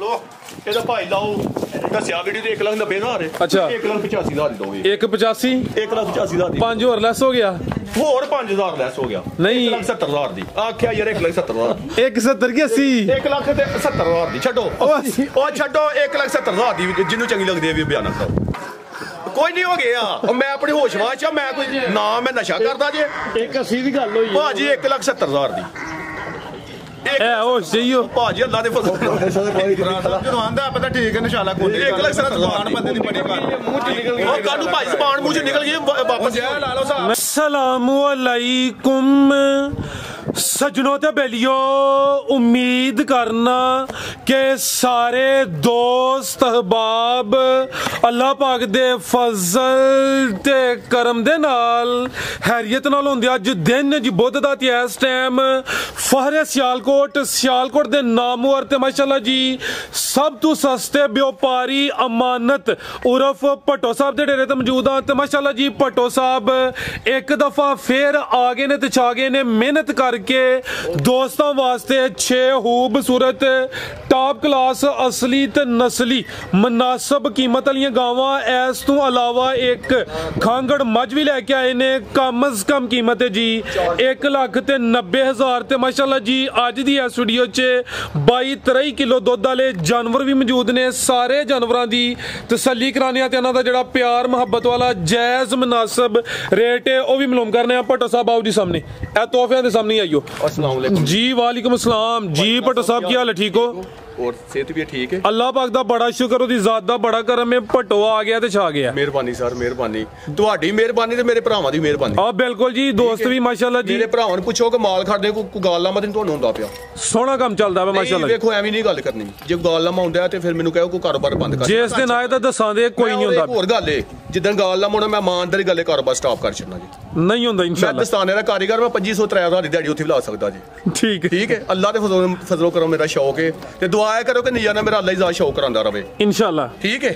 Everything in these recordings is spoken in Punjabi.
लो ਇਹਦਾ ਭਾਈ ਲਾਓ ਦੱਸਿਆ ਵੀਡੀਓ ਤੇ 1,90,000 ਅੱਛਾ 1,85,000 ਦੀ ਦੋਗੇ 185 1,85,000 ਦੀ 5 ਹੋਰ ਲੈਸ ਹੋ ਗਿਆ ਹੋਰ 5,000 ਲੈਸ ਹੋ ਗਿਆ ਨਹੀਂ 1,70,000 ਦੀ ਆਖਿਆ ਯਾਰ 1,70,000 170 ਕੀ 80 1,70,000 ਦੀ ਛੱਡੋ ਉਹ ਛੱਡੋ 1,70,000 ਦੀ ਜਿਹਨੂੰ ਚੰਗੀ ਲੱਗਦੀ ਹੈ ਵੀ ਬਿਆਨ ਕਰੋ ਕੋਈ ਨਹੀਂ ਹੋ ਗਿਆ ਮੈਂ ਆਪਣੀ ਹੋਸ਼ ਵਾਚ ਆ ਮੈਂ ਕੋਈ ਨਾ ਮੈਂ ਨਸ਼ਾ ਕਰਦਾ ਜੇ 180 ਦੀ ਗੱਲ ਹੋਈ ਭਾਜੀ 1,70,000 ਦੀ ਉਹ ਸਹੀ ਹੋ ਭਾਜੀ ਅੱਲਾ ਦੇ ਫਜ਼ਲ ਜਦੋਂ ਆਂਦਾ ਪਤਾ ਠੀਕ ਹੈ ਨਿਸ਼ਾਲਾ ਕੋਈ 1,70,000 ਬੰਦੇ ਦੀ ਬੜੀ ਗੱਲ ਮੂੰਹ ਚ ਨਿਕਲ ਗਈ ਉਹ ਕਾਨੂੰ ਭਾਈ ਜ਼ਬਾਨ ਮੂੰਹ ਚ ਨਿਕਲ ਗਈ ਵਾਪਸ ਜਾ ਲਾ ਲਓ ਸਾਹਿਬ अस्सलामु अलैकुम सजनों ते बेलियो उम्मीद करना कि सारे दोस्त अहबाब अल्लाह पाक दे फजल ते करम दे नाल हैरियत नाल होंदे अज दिन जी बुध दा ते इस टाइम फहरे सियालकोट दे नामवर ते माशाअल्लाह जी सब तो सस्ते व्यापारी अमानत उर्फ भट्टो साहब दे डेरे ते मौजूद हां ते माशाअल्लाह जी भट्टो साहब एक दफा फिर आ गए ने ते छा गए ने मेहनत करके दोस्तों वास्ते 6 खूबसूरत टॉप क्लास असली ते नस्ली मुनासिब कीमत वाली गावां इस तो अलावा एक खांगड़ मझ भी लैके आए ने कम अज कम कीमत है जी 1,90,000 ते माशाअल्लाह जी अज दी इस वीडियो च 22-23 किलो दुध वाले जानवर भी मौजूद ने सारे जानवरां दी तसल्ली कराने ते इन्हां दा जिहड़ा प्यार मुहब्बत वाला जायज मुनासिब रेट है वो भी मालूम करने भट्टो साहब आओ जी सामने ए तोहफियां दे सामने आइयो अस्सलाम वालेकुम जी वालेकुम अस्सलाम जी भट्टो साहब की हाल है ठीक हो और सेहत भी ठीक है अल्लाह पाक दा बड़ा शुक्र ओदी जात दा बड़ा करम है भट्टो आ गया ते छा गया मेहरबानी सर मेहरबानी ਤੁਹਾਡੀ ਮਿਹਰਬਾਨੀ ਤੇ ਮੇਰੇ ਭਰਾਵਾਂ ਦੀ ਮਿਹਰਬਾਨੀ ਆ ਬਿਲਕੁਲ ਜੀ ਦੋਸਤ ਵੀ ਮਾਸ਼ਾਅੱਲਾ ਜੀ ਮੇਰੇ ਭਰਾਵਾਂ ਨੂੰ ਪੁੱਛੋ ਕਿ ਮਾਲ ਖੜਦੇ ਕੋਈ ਗੱਲ ਲਾਮਾ ਤੇ ਤੁਹਾਨੂੰ ਹੁੰਦਾ ਪਿਆ ਸੋਹਣਾ ਕੰਮ ਚੱਲਦਾ ਵਾ ਮਾਸ਼ਾਅੱਲਾ ਵੇਖੋ ਐਵੇਂ ਨਹੀਂ ਗੱਲ ਕਰਨੀ ਜੇ ਗੱਲ ਲਾਮਾ ਹੁੰਦਾ ਤੇ ਫਿਰ ਮੈਨੂੰ ਕਹੋ ਕੋਈ ਕਾਰੋਬਾਰ ਬੰਦ ਕਰ ਜਿਸ ਦਿਨ ਆਏ ਤਾਂ ਦੱਸਾਂ ਦੇ ਕੋਈ ਨਹੀਂ ਹੁੰਦਾ ਹੋਰ ਗੱਲ ਏ ਜਿੱਦਣ ਗੱਲ ਲਾਮਾ ਹੋਣਾ ਮੈਂ ਇਮਾਨਦਾਰੀ ਗੱਲੇ ਕਾਰੋਬਾਰ ਸਟਾਪ ਕਰ ਛੱਡਣਾ ਜੀ ਨਹੀਂ ਹੁੰਦਾ ਮੈਂ ਇਨਸ਼ਾਅੱਲਾ ਦਸਤਾਨੇ ਦਾ ਕਾਰੀਗਰ ਮੈਂ 2500-3000 ਦੀ ਦਿਹਾੜੀ ਉੱਥੇ ਲਾ ਸਕਦਾ ਜੀ ਠੀਕ ਹੈ ਅੱਲਾਹ ਦੇ ਫਜ਼ਲੋ ਕਰੋ ਮੇਰਾ ਸ਼ੌਕ ਹੈ ਤੇ ਦੁਆ ਹੈ ਕਰੋ ਕਿ ਨਿਯਾਨਾ ਮੇਰਾ ਅੱਲਾਹ ਹੀ ਜ਼ਾਤ ਸ਼ੌਕ ਕਰਾਂਦਾ ਰਵੇ ਇਨਸ਼ਾਅੱਲਾ ਠੀਕ ਹੈ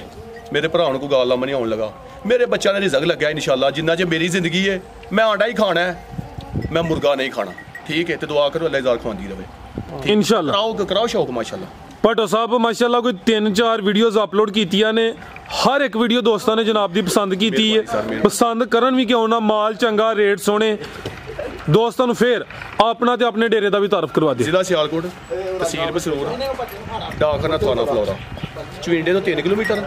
ਮੇਰੇ ਭਰਾ ਨੂੰ ਕੋਈ ਗੱਲ ਲਾਮਾ ਨਹੀਂ ਆਉਣ ਲਗਾ ਮੇਰੇ ਬੱਚਿਆਂ ਦਾ ਰਿਜ਼ਕ ਲੱਗਿਆ ਇਨਸ਼ਾਅੱਲਾ ਜਿੰਨਾ ਚ ਮੇਰੀ ਜ਼ਿੰਦਗੀ ਹੈ ਮੈਂ ਆਂਡਾ ਹੀ ਖਾਣਾ ਹੈ ਮੈਂ ਮੁਰਗਾ ਨਹੀਂ ਖਾਣਾ ਠੀਕ ਹੈ ਤੇ ਦੁਆ ਕਰੋ ਅੱਲਾਹ ਜ਼ਾਤ ਖਵਾਉਂਦੀ ਰਵੇ ਇਨਸ਼ਾਅੱਲਾ ਕਰਾਓ ਸ਼ੌਕ ਮਾਸ਼ਾਅੱਲਾ ਭੱਟੋ ਸਾਹਿਬ ਮਾਸ਼ਾਅੱਲਾ ਕੋਈ 3-4 ਵੀਡੀਓਜ਼ ਅਪਲੋਡ ਕੀਤੀਆਂ ਨੇ ਹਰ ਇੱਕ ਵੀਡੀਓ ਦੋਸਤਾਂ ਨੇ ਜਨਾਬ ਦੀ ਪਸੰਦ ਕੀਤੀ ਹੈ ਪਸੰਦ ਕਰਨ ਵੀ ਕਿਉਂ ਨਾ ਮਾਲ ਚੰਗਾ ਰੇਟ ਸੋਹਣੇ ਦੋਸਤਾਂ ਨੂੰ ਫੇਰ ਆਪਣਾ ਤੇ ਆਪਣੇ ਡੇਰੇ ਦਾ ਵੀ ਤਾਰਫ ਕਰਵਾ ਦਿਓ ਜ਼ਿਲ੍ਹਾ ਸਿਆਲਕੋਟ ਤਹਿਸੀਲ ਬਸਰੂਰ ਡਾਕਖਾਨਾ ਥਾਣਾ ਫਲੋਰਾ ਚਵਿੰਡੇ ਤੋਂ 3 ਕਿਲੋਮੀਟਰ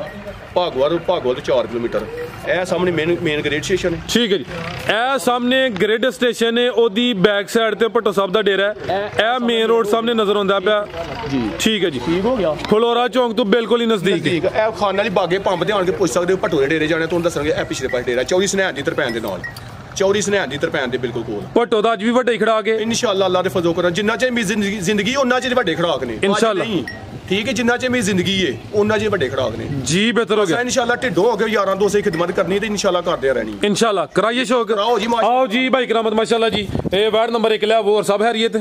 ਭਾਗਵਾਲ ਤੋਂ 4 ਕਿਲੋਮੀਟਰ ਇਹ ਸਾਹਮਣੇ ਮੇਨ ਗ੍ਰਿਡ ਸਟੇਸ਼ਨ ਹੈ ਠੀਕ ਹੈ ਜੀ ਇਹ ਸਾਹਮਣੇ ਗ੍ਰਿਡ ਸਟੇਸ਼ਨ ਹੈ ਉਹਦੀ ਬੈਕ ਸਾਈਡ ਤੇ ਭੱਟੋ ਸਾਹਿਬ ਦਾ ਡੇਰਾ ਹੈ ਇਹ ਮੇਨ ਰੋਡ ਸਾਹਮਣੇ ਨਜ਼ਰ ਆਉਂਦਾ ਪਿਆ ਜੀ ਠੀਕ ਹੈ ਜੀ ਠੀਕ ਹੋ ਗਿਆ ਫਲੋਰਾ ਚੌਂਕ ਤੋਂ ਬਿਲਕੁਲ ਹੀ ਨਜ਼ਦੀਕ ਹੈ ਇਹ ਖਾਨ ਵਾਲੀ ਬਾਗੇ ਪੰਪ ਤੇ ਆਣ ਕੇ ਪੁੱਛ ਸਕਦੇ ਹੋ ਭੱਟੋ ਦੇ ਡੇਰੇ ਜਾਣੇ ਤੁਹਾਨੂੰ ਦੱਸਣਗੇ ਇਹ ਪਿਛਲੇ ਪਾਸੇ ਡੇਰਾ 24 ਸਨੈਣ ਦੀ ਤਰਪੈਨ ਦੇ ਨਾਲ 24 ਸਨੈਣ ਦੀ ਤਰਪੈਨ ਦੇ ਬਿਲਕੁਲ ਕੋਲ ਭੱਟੋ ਦਾ ਅੱਜ ਵੀ ਵੱਡੇ ਖੜਾ ਕੇ ਇਨਸ਼ਾਅੱਲਾ ਅੱਲਾਹ ਦੇ ਫਜ਼ਲ ਕਰਨ ਜਿੰਨਾ ਚਿਰ ਮੇਰੀ ਜ਼ਿੰਦਗੀ ਉਹਨਾਂ ਚਿਰ ਵੱਡੇ ਖੜਾਕ ਨੇ ਇਨਸ਼ਾਅੱਲਾ ਠੀਕ ਹੈ ਜਿੰਨਾ ਚਿਰ ਮੇਰੀ ਜ਼ਿੰਦਗੀ ਹੈ ਉਹਨਾਂ ਚਿਰ ਵੱਡੇ ਖੜਾਕ ਨੇ ਜੀ ਬਿਹਤਰ ਹੋ ਗਿਆ ਇਨਸ਼ਾਅੱਲਾ ਢਿੱਡੋਂ ਹੋ ਕੇ ਯਾਰਾਂ ਦੋਸਤਾਂ ਦੀ ਖਿਦਮਤ ਕਰਨੀ ਤੇ ਇਨਸ਼ਾਅੱਲਾ ਕਰਦੇ ਰਹਿਣੀ इंशाल्लाह कराइए शौक आओ जी भाई करामत माशाल्लाह जी ए वार्ड नंबर 1 लिया वो और सब हैरियत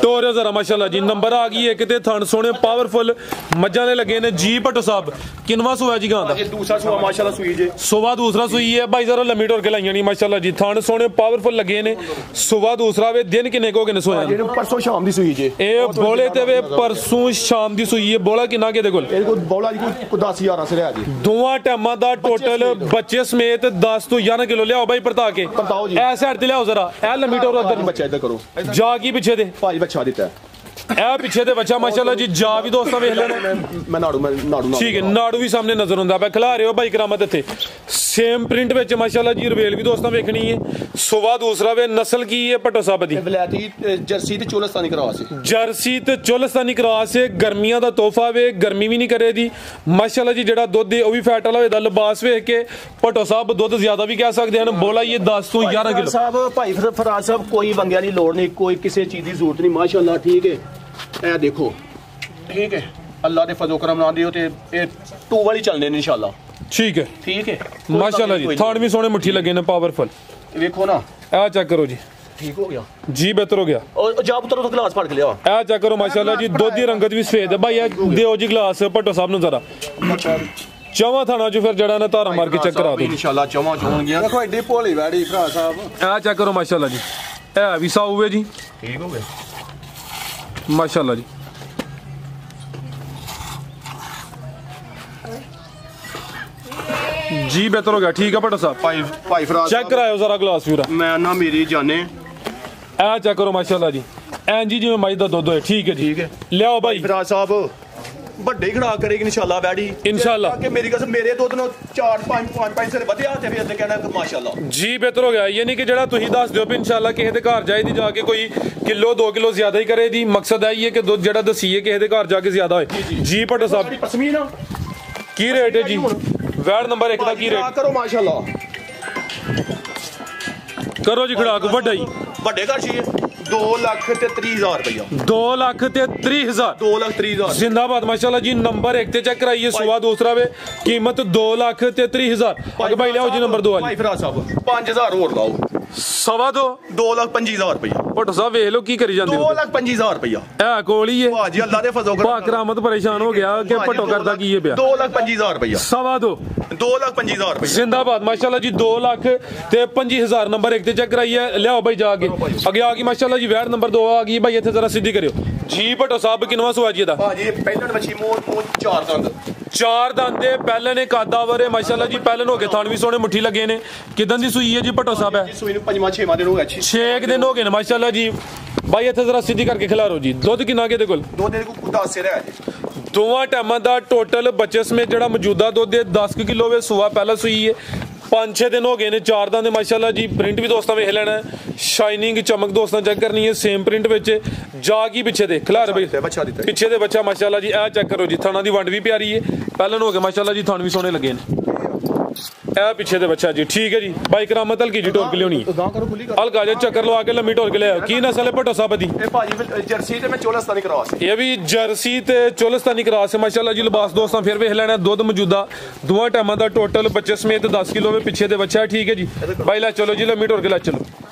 टोरे जरा माशाल्लाह जी नंबर आ गई एक ते थन सोने पावरफुल मज्जा ने लगे ने जी भट्टो साहब किनवा सुआ जी गां दा ये दूसरा सुआ माशाल्लाह सुई जे सुबह दूसरा सुई है भाई जरा लम्मी टोर के लाइयां नहीं माशाल्लाह जी थन सोने पावरफुल लगे ने सुबह दूसरा वे दिन किने को ने सोया परसों शाम दी सुई जे ए बोले ते वे परसों शाम दी सुई है बोला किना के दे कोल ए कोई बोला जी कोई 10-11 से रहा जी दोवां टाइमां दा टोटल बच्चे समेत 10 तो 11 किलो लियाओ भाई परता के ए साइड ते लियाओ जरा ए लम्मी टोर उधर बच्चा इधर करो जा की पीछे दे भाई बच्चा देता है ਇਹ ਪਿੱਛੇ ਤੇ ਬੱਚਾ ਮਾਸ਼ਾਅੱਲਾ ਜੀ ਜਾ ਵੀ ਦੋਸਤਾਂ ਵੇਖ ਲੈਣਾ ਮੈਂ ਨਾੜੂ ਠੀਕ ਹੈ ਨਾੜੂ ਵੀ ਸਾਹਮਣੇ ਨਜ਼ਰ ਆਉਂਦਾ ਪਿਆ ਖਿਲਾ ਰਹੇ ਹੋ ਭਾਈ ਕਰਾਮਤ ਇੱਥੇ ਸੇਮ ਪ੍ਰਿੰਟ ਵਿੱਚ ਮਾਸ਼ਾਅੱਲਾ ਜੀ ਰਵੇਲ ਵੀ ਦੋਸਤਾਂ ਵੇਖਣੀ ਹੈ ਸੁਬਾ ਦੂਸਰਾ ਵੇ ਨਸਲ ਕੀ ਹੈ ਭੱਟੋ ਸਾਹਿਬ ਦੀ ਵਲੈਤੀ ਜਰਸੀ ਤੇ ਚੋਲਸਤਾਨੀ ਕਰਾਸ ਜਰਸੀ ਤੇ ਚੋਲਸਤਾਨੀ ਕਰਾਸ ਹੈ ਗਰਮੀਆਂ ਦਾ ਤੋਹਫਾ ਵੇ ਗਰਮੀ ਵੀ ਨਹੀਂ ਕਰੇ ਦੀ ਮਾਸ਼ਾਅੱਲਾ ਜੀ ਜਿਹੜਾ ਦੁੱਧ ਹੈ ਉਹ ਵੀ ਫੈਟ ਵਾਲਾ ਹੋਏਦਾ ਲਿਬਾਸ ਵੇਖ ਕੇ ਭੱਟੋ ਸਾਹਿਬ ਦੁੱਧ ਜ਼ਿਆਦਾ ਵੀ ਕਹਿ ਸਕਦੇ ਹਨ ਬੋਲਾ ਇਹ 10 ਤੋਂ 11 ਕਿਲੋ ਸਾਹਿਬ ਭਾਈ ਫਰਾਜ਼ ਸਾਹਿਬ ਕੋਈ ਵੰਗਿਆ ਦੀ ਲੋੜ ਨਹੀਂ ਕੋਈ ਕਿਸੇ ਚੀਜ਼ ਦੀ ਜ਼ਰੂਰਤ ਨਹੀਂ ਮਾਸ਼ਾਅੱਲਾ ਠੀਕ ਹੈ ਇਹ ਦੇਖੋ ਠੀਕ ਹੈ ਅੱਲਾਹ ਦੇ ਫਜ਼ਲ ਕਰਮ ਨਾਲ ਦਿਓ ਤੇ ਇਹ 2 ਵਾਲੀ ਚੱਲਦੇ ਨੇ ਇਨਸ਼ਾਅੱਲਾ ਠੀਕ ਹੈ ਮਾਸ਼ਾਅੱਲਾ ਜੀ ਥਾਣ ਵੀ ਸੋਹਣੇ ਮੁੱਠੀ ਲੱਗੇ ਨੇ ਪਾਵਰਫੁਲ ਵੇਖੋ ਨਾ ਇਹ ਚੈੱਕ ਕਰੋ ਜੀ ठीक हो गया जी बेहतर हो गया और जा पुत्र तो गिलास फाड़ के लिया ए चेक करो माशाल्लाह जी दूध दी रंगत भी सफेद है भाई दियो जी गिलास भट्टो साहब नु जरा चवा थाना जो फिर जड़ा ने तारा मार के चेक करा दो इंशाल्लाह चवा चोन गया देखो एडी भोली वैड़ी भरा साहब ए चेक करो माशाल्लाह जी ए भी साऊ है जी ठीक हो गया माशाल्लाह जी ਜੀ ਬਿਹਤਰ ਹੋ ਗਿਆ ਠੀਕ ਹੈ ਭੱਟੋ ਸਾਹਿਬ ਭਾਈ ਫਰਾਜ਼ ਚੈੱਕ ਕਰਾਇਓ ਜ਼ਰਾ ਗਲਾਸ ਵੀਰਾ ਮੈਂ ਨਾ ਮੇਰੀ ਜਾਨੇ ਇਹ ਚੈੱਕ ਕਰੋ ਮਾਸ਼ਾਅੱਲਾ ਜੀ ਐਂ ਜੀ ਜਿਵੇਂ ਮੱਝ ਦਾ ਦੁੱਧ ਹੋਏ ਠੀਕ ਹੈ ਜੀ ਠੀਕ ਹੈ। ਲਿਆਓ ਭਾਈ ਫਰਾਜ਼ ਸਾਹਿਬ ਵੱਡੇ ਖੜਾ ਕਰੇਗੀ ਇਨਸ਼ਾਅੱਲਾ ਬੈੜੀ ਇਨਸ਼ਾਅੱਲਾ। ਕਿ ਮੇਰੀ ਕਸਮ ਮੇਰੇ ਦੁੱਧ ਨੂੰ 4-5 ਸਿਰ ਵਧਿਆ ਤੇ ਫਿਰ ਅੱਗੇ ਕਹਿਣਾ ਕਿ ਮਾਸ਼ਾਅੱਲਾ ਜੀ ਬਿਹਤਰ ਹੋ ਗਿਆ ਯਾਨੀ ਕਿ ਜਿਹੜਾ ਤੁਸੀਂ ਦੱਸ ਦਿਓ ਵੀ ਇਨਸ਼ਾਅੱਲਾ ਕਿਸੇ ਦੇ ਘਰ ਜਾਏ ਦੀ ਜਾ ਕੇ ਕੋਈ ਕਿਲੋ 2 ਕਿਲੋ ਜ਼ਿਆਦਾ ਹੀ ਕਰੇ ਦੀ ਮਕਸਦ ਹੈ ਇਹ ਕਿ ਦੁੱਧ ਜਿਹੜਾ ਦਸੀਏ ਕਿਸੇ ਦੇ ਘਰ ਜਾ ਕੇ ਜ਼ਿਆਦਾ ਹੋਏ ਜੀ ਭੱਟੋ ਸਾਹਿਬ ਪਸਮੀਨ ਕੀ ਰੇਟ ਹੈ ਜੀ ਵੈੜ ਨੰਬਰ 1 ਦਾ ਕੀ ਰੇਟ ਕਰੋ ਮਾਸ਼ਾਅੱਲਾ ਕਰੋ ਜੀ ਖੜਾਕ ਵੱਡਾ ਜੀ ਵੱਡੇ ਘਰ ਸੀ 2,30,000 ਰੁਪਇਆ 2,30,000 2,30,000 जिंदाबाद माशाल्लाह जी नंबर 1 ਤੇ ਚੈੱਕ ਕਰਾਈਏ ਸੁਬਾ ਦੂਸਰਾ ਵੇ ਕੀਮਤ 2,33,000 ਅਗ ਭਾਈ ਲਿਆਓ ਜੀ ਨੰਬਰ 2 ਭਾਈ ਵਾਲੀ ਫਰਾਜ਼ ਸਾਹਿਬ 5000 ਹੋਰ ਲਾਓ ਸਵਾ ਦੋ 2,25,000 ਰੁਪਇਆ ਭੱਟੋ ਸਾਹਿਬ ਵੇਖ ਲਓ ਕੀ ਕਰੀ ਜਾਂਦੇ ਹੋ 2,25,000 ਰੁਪਇਆ ਇਹ ਕੋਲ ਹੀ ਹੈ ਭਾਜੀ ਅੱਲਾ ਦੇ ਫਜ਼ਲ ਭਾ ਕਰਾਮਤ ਪਰੇਸ਼ਾਨ ਹੋ ਗਿਆ ਕਿ ਭੱਟੋ ਕਰਦਾ ਕੀ ਇਹ ਪਿਆ 2,25,000 ਰੁਪਇਆ ਸਵਾ ਦੋ 2,25,000 ਰੁਪਇਆ जिंदाबाद माशाल्लाह जी 2,25,000 ਨੰਬਰ 1 ਤੇ ਚੈੱਕ ਕਰਾਈਏ ਲਿਆਓ ਭਾਈ ਜਾ ਕੇ ਅੱਗੇ ਆ ਗਈ ਮਾਸ਼ਾਅੱਲਾ ਜੀ ਵੈੜ ਨੰਬਰ 2 ਆ ਗਈ ਭਾਈ ਇੱਥੇ ਜ਼ਰਾ ਸਿੱਧੀ ਕਰਿਓ ਜੀ ਭੱਟੋ ਸਾਹਿਬ ਕਿਨਵਾ ਸੁਆ ਜੀ ਇਹਦਾ ਭਾਜੀ ਪਹਿਲਣ ਮੱਛੀ ਮੂੰਹ ਚਾਰ ਦੰਦ ਚਾਰ ਦੰਦੇ ਪਹਿਲੇ ਨੇ ਕਾਦਾਵਰ ਹੈ ਮਾਸ਼ਾਅੱਲਾ ਜੀ ਪਹਿਲੇ ਹੋ ਕੇ ਥਣ ਵੀ ਸੋਹਣੇ ਮੁੱਠੀ ਲੱਗੇ ਨੇ ਕਿਦਾਂ ਦੀ ਸੂਈ ਹੈ ਜੀ ਭੱਟੋ ਸਾਹਿਬ ਹੈ ਸੂਈ ਨੂੰ 5-6 ਦਿਨ ਹੋ ਗਏ ਅੱਛੀ 6 ਦਿਨ ਹੋ ਗਏ ਨੇ ਮਾਸ਼ਾਅੱਲਾ ਜੀ ਭਾਈ ਇੱਥੇ ਜ਼ਰਾ ਸਿੱਧੀ ਕਰਕੇ ਖਿਲਾਰੋ ਜੀ ਦੁੱਧ ਕਿੰਨਾ ਕਿਹਦੇ ਕੋਲ ਦੋ ਦਿਨ ਕੋ 10 ਸਿਰ ਹੈ ਦੋਵਾਂ ਟਾਈਮਾਂ ਦਾ ਟੋਟਲ ਬੱਚੇ ਸਮੇਤ ਜਿਹੜਾ ਮੌਜੂਦਾ ਦੁੱਧ ਹੈ 10 ਕਿਲੋ ਵੇ ਸੁਆ ਪਹਿਲਾਂ ਸੂਈ ਹੈ 5-6 ਦਿਨ ਹੋ ਗਏ ਨੇ ਚਾਰ ਦਾ ਦੇ ਮਾਸ਼ਾਅੱਲਾ ਜੀ ਪ੍ਰਿੰਟ ਵੀ ਦੋਸਤਾਂ ਵੇਖ ਲੈਣਾ ਸ਼ਾਈਨਿੰਗ ਚਮਕ ਦੋਸਤਾਂ ਚੈੱਕ ਕਰਨੀ ਹੈ ਸੇਮ ਪ੍ਰਿੰਟ ਵਿੱਚ ਜਾ ਕੀ ਪਿੱਛੇ ਦੇ ਖਿਲਾਰ ਬਈ ਬੱਚਾ ਦਿੱਤਾ ਪਿੱਛੇ ਦੇ ਬੱਚਾ ਮਾਸ਼ਾਅੱਲਾ ਜੀ ਇਹ ਚੈੱਕ ਕਰੋ ਜੀ ਥਾਣਾ ਦੀ ਵੰਡ ਵੀ ਪਿਆਰੀ ਹੈ ਪਹਿਲਾਂ ਹੋ ਕੇ ਮਾਸ਼ਾਅੱਲਾ ਜੀ ਥਣ ਵੀ ਸੋਹਣੇ ਲੱਗੇ ਨੇ ਇਹ ਪਿੱਛੇ ਦੇ ਬੱਚਾ ਜੀ ਠੀਕ ਹੈ ਜੀ ਬਾਈ ਕਰਾਮਤ ਹਲਕੀ ਜੀ ਢੋਲ ਕੇ ਲਿਆਉਣੀ ਗਾਂ ਕਰੋ ਖੁੱਲੀ ਕਰ ਹਲਕਾ ਜਿਹਾ ਚੱਕਰ ਲਵਾ ਕੇ ਲੰਮੀ ਢੋਲ ਕੇ ਲਿਆਓ ਕੀ ਨਸਲ ਹੈ ਭੱਟੋ ਸਾਹਿਬ ਦੀ ਇਹ ਭਾਜੀ ਜਰਸੀ ਤੇ ਮੈਂ ਚੋਲਸਤਾਨੀ ਕਰਵਾ ਸੀ ਇਹ ਵੀ ਜਰਸੀ ਤੇ ਚੋਲਸਤਾਨੀ ਕਰਾਸ ਹੈ ਮਾਸ਼ਾਅੱਲਾ ਜੀ ਲਿਬਾਸ ਦੋਸਤਾਂ ਫਿਰ ਵੇਖ ਲੈਣਾ ਦੁੱਧ ਮੌਜੂਦਾ ਦੋਵਾਂ ਟਾਈਮਾਂ ਦਾ ਟੋਟਲ ਬੱਚੇ ਸਮੇਤ 10 ਕਿਲੋ ਵੇ ਪਿੱਛੇ ਦੇ ਬੱਚਾ ਠੀਕ ਹੈ ਜੀ ਬਾਈ ਲੈ ਚਲੋ ਜੀ ਲੰਮੀ ਢੋਲ ਕੇ ਲੈ ਚਲੋ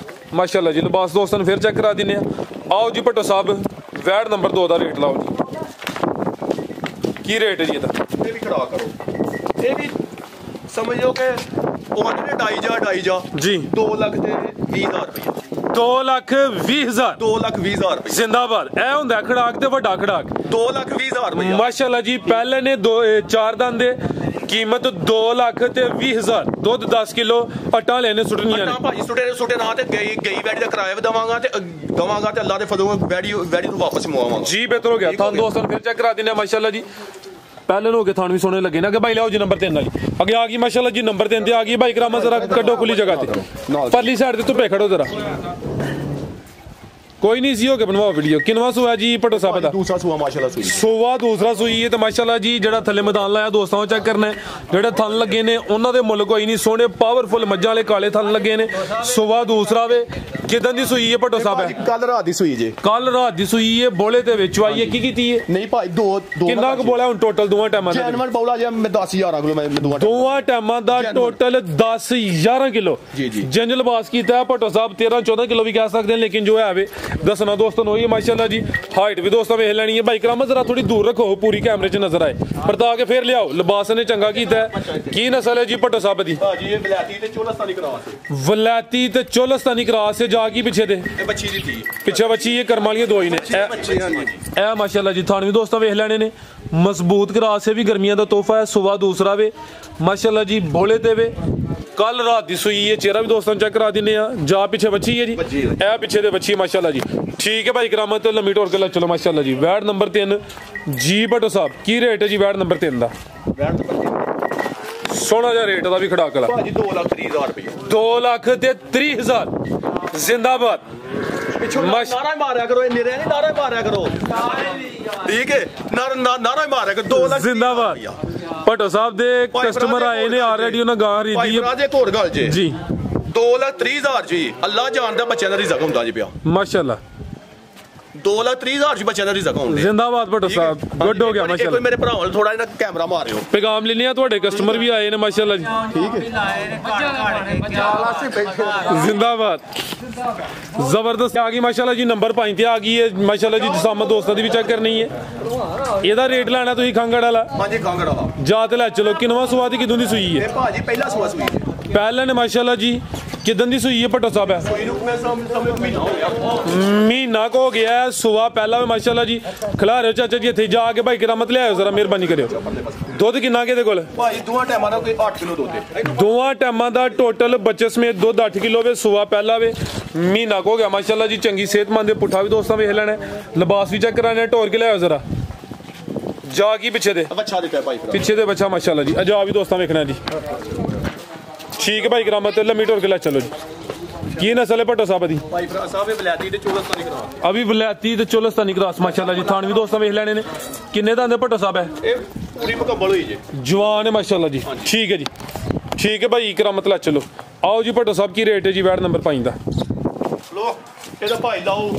ਮਾਸ਼ਾਅੱਲਾ ਜੀ ਲਿਬਾਸ ਦੋਸਤਾਂ ਨੂੰ ਫਿਰ ਚੈੱਕ ਕਰਾ ਦਿੰਨੇ ਆ ਆਓ ਜੀ ਭੱਟੋ ਸਾਹਿਬ ਵੈੜ ਨੰਬਰ 2 ਦਾ ਰੇਟ ਲਾਓ ਜੀ ਕੀ ਰੇਟ ਹੈ ਜੀ ਇਹਦਾ ਇਹ ਵੀ ਖੜਾ ਕਰੋ ਇਹ ਵੀ ਸਮਝੋ ਕਿ ਉਹਨਾਂ ਨੇ ਢਾਈ ਜਾ ਜੀ 2,20,000 ਰੁਪਇਆ 2,20,000 2,20,000 ਰੁਪਇਆ ਜ਼ਿੰਦਾਬਾਦ ਇਹ ਹੁੰਦਾ ਖੜਾਕ ਤੇ ਵੱਡਾ ਖੜਾਕ 2,20,000 ਰੁਪਇਆ ਮਾਸ਼ਾਅੱਲਾ ਜੀ ਪਹਿਲੇ ਨੇ ਚਾਰ ਦੰਦ ਦੇ ਕੀਮਤ 2,20,000 ਦੁੱਧ 10 ਕਿਲੋ ਅਟਾ ਲੈਣੇ ਸੁੱਟਣੀਆਂ ਨੇ ਨਾ ਭਾਜੀ ਸੁੱਟੇ ਨਾ ਤੇ ਗਈ ਵੈੜੀ ਦਾ ਕਿਰਾਇਆ ਵੀ ਦਵਾਂਗਾ ਤੇ ਅੱਲਾ ਦੇ ਫਜ਼ਲ ਵੈੜੀ ਨੂੰ ਵਾਪਸ ਮਵਾਵਾਂਗਾ ਜੀ ਬਿਹਤਰ ਹੋ ਗਿਆ ਤੁਹਾਨੂੰ ਦੋਸਤਾਂ ਨੂੰ ਫਿਰ ਚੈੱਕ ਕਰਾ ਦਿੰਦੇ ਆ ਮਾਸ਼ਾਅੱਲਾ ਜੀ ਪਹਿਲੇ ਹੋ ਕੇ ਥਾਣ ਵੀ ਸੋਹਣੇ ਲੱਗੇ ਨਾ ਕਿ ਭਾਈ ਲਿਆਓ ਜੀ ਨੰਬਰ 3 ਵਾਲੀ ਅੱਗੇ ਆ ਗਈ ਮਾਸ਼ਾਅੱਲਾ ਜੀ ਨੰਬਰ 3 ਤੇ ਆ ਗਈ ਭਾਈ ਕਰਾਮਾ ਜ਼ਰਾ ਕੱਢੋ ਖੁੱਲੀ ਜਗ੍ਹਾ ਤੇ ਪਰਲੀ ਸਾਈਡ ਤੇ ਧੁੱਪੇ ਖੜੋ ਜ਼ਰਾ ਕੋਈ ਨਹੀਂ ਸੀ ਹੋ ਕੇ ਬਣਵਾਓ ਵੀਡੀਓ ਕਿਨਵਾ ਸੁਆ ਜੀ ਭੱਟੋ ਸਾਹਿਬ ਦਾ ਦੂਸਰਾ ਸੂਆ ਮਾਸ਼ਾਅੱਲਾ ਸੂਈ ਸੋਵਾ ਦੂਸਰਾ ਸੂਈ ਹੈ ਤੇ ਮਾਸ਼ਾਅੱਲਾ ਜੀ ਜਿਹੜਾ ਥੱਲੇ ਮੈਦਾਨ ਲਾਇਆ ਦੋਸਤਾਂ ਨੂੰ ਚੈੱਕ ਕਰਨਾ ਜਿਹੜੇ ਥਣ ਲੱਗੇ ਨੇ ਉਹਨਾਂ ਦੇ ਮੁੱਲ ਕੋਈ ਨਹੀਂ ਸੋਹਣੇ ਪਾਵਰਫੁਲ ਮੱਝਾਂ ਵਾਲੇ ਕਾਲੇ ਥਣ ਲੱਗੇ ਨੇ ਸੋਵਾ ਦੂਸਰਾ ਵੇ ਕਿਦਾਂ ਦੀ ਸੂਈ ਹੈ ਭੱਟੋ ਸਾਹਿਬ ਹੈ ਕੱਲ ਰਾਤ ਦੀ ਸੂਈ ਜੇ ਕੱਲ ਰਾਤ ਦੀ ਸੂਈ ਹੈ ਬੋਲੇ ਤੇ ਵਿੱਚ ਆਈ ਹੈ ਕੀ ਕੀਤੀ ਹੈ ਨਹੀਂ ਭਾਈ ਦੋ ਕਿੰਨਾ ਕੁ ਬੋਲਾ ਹੁਣ ਟੋਟਲ ਦੋਵਾਂ ਟਾਈਮਾਂ ਦਾ ਜੈਨੂਅਲ ਬੌਲਾ ਜੇ ਮੈਂ 10,000 ਕਿਲੋ ਮੈਂ ਦੋਵਾਂ ਟਾਈਮਾਂ ਦਾ ਟੋਟਲ 10-11 ਕਿਲੋ ਜਿੰਜ ਲਿਬਾਸ ਕੀਤਾ ਭੱਟੋ ਸਾਹਿਬ 13-14 ਕਿਲੋ ਵੀ ਕਹਿ ਸਕਦੇ ਨੇ ਲੇਕਿਨ ਜੋ ਹੈ ਵੇ ਦੱਸਣਾ ਦੋਸਤਾਂ ਨੂੰ ਇਹ ਮਾਸ਼ਾਅੱਲਾ ਜੀ ਹਾਈਟ ਵੀ ਦੋਸਤਾਂ ਵੇਖ ਲੈਣੀ ਹੈ ਭਾਈ ਕਰਾਮਤ ਜ਼ਰਾ ਥੋੜੀ ਦੂਰ ਰੱਖੋ ਪੂਰੀ ਕੈਮਰੇ 'ਚ ਨਜ਼ਰ ਆਏ ਪਰਤਾ ਕੇ ਫੇਰ ਲਿਆਓ ਲਿਬਾਸ ਨੇ ਚੰਗਾ ਕੀਤਾ ਕੀ ਨਸਲ ਹੈ ਜੀ ਭੱਟੋ ਸਾਹਿਬ ਦੀ ਭਾਜੀ ਇਹ ਵਲੈਤੀ ਤੇ ਚੋਲਸਤਾਨੀ ਕਰਾਸ ਵਲੈਤੀ ਤੇ ਚੋਲਸਤਾਨੀ ਕਰਾਸ ਜਾ ਕੀ ਪਿੱਛੇ ਦੇ ਇਹ ਬੱਚੀ ਦੀ ਥੀ ਪਿੱਛੇ ਬੱਚੀ ਇਹ ਕਰਮ ਵਾਲੀਆਂ ਦੋ ਹੀ ਨੇ ਇਹ ਮਾਸ਼ਾਅੱਲਾ ਜੀ ਥਾਣ ਵੀ ਦੋਸਤਾਂ ਵੇਖ ਲੈਣੇ ਨੇ ਮਜ਼ਬੂਤ ਕਰਾਸ ਹੈ ਵੀ ਗਰਮੀਆਂ ਦਾ ਤੋਹਫਾ ਹੈ ਸੁਬਾ ਦੂਸਰਾ ਵੇ ਮਾਸ਼ਾਅੱਲਾ ਜੀ ਬੋਲੇ ਤੇ ਵੇ ਕੱਲ ਰਾਤ ਦੀ ਸੂਈ ਹੈ ਚਿਹਰਾ ਵੀ ਦੋਸਤਾਂ ਨੂੰ ਚੈੱਕ ਕਰਾ ਦਿੰਨੇ ਆ ਜਾ ਪਿੱਛੇ ਬੱਚੀ ਹੈ ਜੀ ਇਹ ਪਿੱਛੇ ਦੇ ਬੱਚੀ ਮਾਸ਼ਾਅੱਲਾ ਜੀ ਠੀਕ ਹੈ ਭਾਈ ਕਰਾਮਤ ਲੰਮੀ ਢੋਲ ਕੇ ਲੈ ਚਲੋ ਮਾਸ਼ਾਅੱਲਾ ਜੀ ਵੈੜ ਨੰਬਰ 3 ਜੀ ਭੱਟੋ ਸਾਹਿਬ ਕੀ ਰੇਟ ਹੈ ਜੀ ਵੈੜ ਨੰਬਰ 3 ਦਾ ਵੈੜ ਨੰਬਰ 3 ਸੋਹਣਾ ਜਿਹਾ ਰੇਟ ਦਾ ਵੀ ਖੜਾ ਕਲਾ ਭਾਜੀ 2,30,000 ਰੁਪਏ 2,30,000 ਜ਼ਿੰਦਾਬਾਦ ਪਿੱਛੋਂ ਨਾਰਾ ਮਾਰਿਆ ਕਰੋ ਇਹ ਨਿਰੇ ਨਹੀਂ ਨਾਰਾ ਮਾਰਿਆ ਕਰੋ ਠੀਕ ਹੈ ਨਾਰਾ ਮਾਰਿਆ ਕਰੋ 2 ਲੱਖ ਜ਼ਿੰਦਾਬਾਦ ਭੱਟੋ ਸਾਹਿਬ ਦੇ ਕਸਟਮਰ ਆਏ ਨੇ ਆਲਰੇਡੀ ਉਹਨਾਂ ਗਾਂ ਖਰੀਦੀ ਹੈ ਰਾਜੇ ਕੋਟ ਗੱਲ ਜੀ 2,30,000 ਜੀ ਅੱਲਾ ਜਾਣਦਾ ਬੱਚਿਆਂ ਦਾ ਰਿਜ਼ਕ ਹੁੰਦਾ ਜੀ ਪਿਆ ਮਾਸ਼ਾਅੱਲਾ 2,30,000 ਜੀ ਬੱਚਿਆਂ ਦਾ ਰਿਜ਼ਕ ਹੁੰਦਾ ਜ਼ਿੰਦਾਬਾਦ ਭੱਟੋ ਸਾਹਿਬ ਗੁੱਡ ਹੋ ਗਿਆ ਮਾਸ਼ਾਅੱਲਾ ਕੋਈ ਮੇਰੇ ਭਰਾਵਾਂ ਨੂੰ ਥੋੜਾ ਜਿਹਾ ਕੈਮਰਾ ਮਾਰਿਓ ਪੈਗਾਮ ਲੈਣੇ ਆ ਤੁਹਾਡੇ ਕਸਟਮਰ ਵੀ ਆਏ ਨੇ ਮਾਸ਼ਾਅੱਲਾ ਜੀ ਠੀਕ ਹੈ ਜ਼ਿੰਦਾਬਾਦ ਜ਼ਬਰਦਸਤ ਆ ਗਈ ਮਾਸ਼ਾਅੱਲਾ ਜੀ ਨੰਬਰ 5 ਤੇ ਆ ਗਈ ਹੈ ਮਾਸ਼ਾਅੱਲਾ ਜੀ ਜਸਾਮਤ ਦੋਸਤਾਂ ਦੀ ਵੀ ਚੈੱਕ ਕਰਨੀ ਹੈ ਇਹਦਾ ਰੇਟ ਲੈਣਾ ਤੁਸੀਂ ਖੰਗੜ ਵਾਲਾ ਹਾਂਜੀ ਖੰਗੜ ਵਾਲਾ ਜਾ ਤੇ ਲੈ ਚਲੋ ਕਿਨਵਾ ਸਵਾਦ ਕਿਦੋਂ ਦੀ ਸੂਈ ਹੈ ਇਹ ਭਾਜੀ ਪਹਿਲਾ ਸੂਆ ਸੂਈ ਪਹਿਲਾਂ ਨੇ ਮਾਸ਼ਾਅੱਲਾ ਜੀ ਕਿਦਾਂ ਦੀ ਸੂਈ ਹੈ ਭੱਟੋ ਸਾਹਿਬ ਹੈ ਮੈਂ ਸਮਝ ਮਹੀਨਾ ਹੋ ਗਿਆ ਮਹੀਨਾ ਕੋ ਹੋ ਗਿਆ ਹੈ, ਸੁਆ ਪਹਿਲਾ ਮਾਸ਼ਾਅੱਲਾ ਜੀ ਖਿਲਾ ਰਹੇ ਹੋ ਚਾਚਾ ਜੀ ਇੱਥੇ ਜਾ ਕੇ ਭਾਈ ਕਰਾਮਤ ਲਿਆਓ ਜ਼ਰਾ ਮਿਹਰਬਾਨੀ ਕਰਿਓ ਦੁੱਧ ਕਿੰਨਾ ਕਿਹਦੇ ਕੋਲ ਭਾਈ ਦੋਵਾਂ ਟਾਈਮਾਂ ਦਾ ਕੋਈ 8 ਕਿਲੋ ਦੁੱਧ ਹੈ ਦੋਵਾਂ ਟਾਈਮਾਂ ਦਾ ਟੋਟਲ ਬੱਚੇ ਸਮੇਤ ਦੁੱਧ 8 ਕਿਲੋ ਵੇ ਸੁਆ ਪਹਿਲਾ ਵੇ ਮਹੀਨਾ ਕੋ ਹੋ ਗਿਆ ਮਾਸ਼ਾਅੱਲਾ ਜੀ ਚੰਗੀ ਸਿਹਤਮੰਦ ਪੁੱਠਾ ਵੀ ਦੋਸਤਾਂ ਵੇਖ ਲੈਣਾ ਲਿਬਾਸ ਵੀ ਚੈੱਕ ਕਰਾਣਾ ਢੋਰ ਕੇ ਲਿਆਓ ਜ਼ਰਾ ਜਾ ਕੀ ਪਿੱਛੇ ਦੇ ਬੱਚਾ ਦਿੱਤਾ ਭਾਈ ਪਿੱਛੇ ਦੇ ਬੱਚਾ ਮਾਸ਼ਾਅੱਲਾ ਜੀ ਅਜਾ ਵੀ ਦੋਸਤਾਂ ਵੇਖਣਾ ਜੀ ਠੀਕ ਹੈ ਭਾਈ ਕਰਾਮਤ ਲੰਮੀ ਢੋਰ ਕੇ ਲੈ ਚਲੋ ਜੀ ਕੀ ਨਸਲ ਹੈ ਭੱਟੋ ਸਾਹਿਬ ਦੀ ਭਾਈ ਭਰਾ ਸਾਹਿਬ ਇਹ ਬਲੈਤੀ ਤੇ 14 ਕਰਾ ਅਭੀ ਵਲੈਤੀ ਤੇ ਚੋਲਸਤਾਨੀ ਕਰਾਸ ਮਾਸ਼ਾਅੱਲਾ ਜੀ ਥਾਣ ਵੀ ਦੋਸਤਾਂ ਵੇਖ ਲੈਣੇ ਨੇ ਕਿੰਨੇ ਦਾ ਆਂਦੇ ਭੱਟੋ ਸਾਹਿਬ ਹੈ ਇਹ ਪੂਰੀ ਮੁਕੰਮਲ ਹੋਈ ਜੇ ਜਵਾਨ ਹੈ ਮਾਸ਼ਾਅੱਲਾ ਜੀ ਠੀਕ ਹੈ ਜੀ ਠੀਕ ਹੈ ਭਾਈ ਕਰਾਮਤ ਲੈ ਚਲੋ ਆਓ ਜੀ ਭੱਟੋ ਸਾਹਿਬ ਕੀ ਰੇਟ ਹੈ ਜੀ ਵੈਟ ਨੰਬਰ 5 ਦਾ ਲੋ ਇਹਦਾ ਭਾਈ ਲਾਓ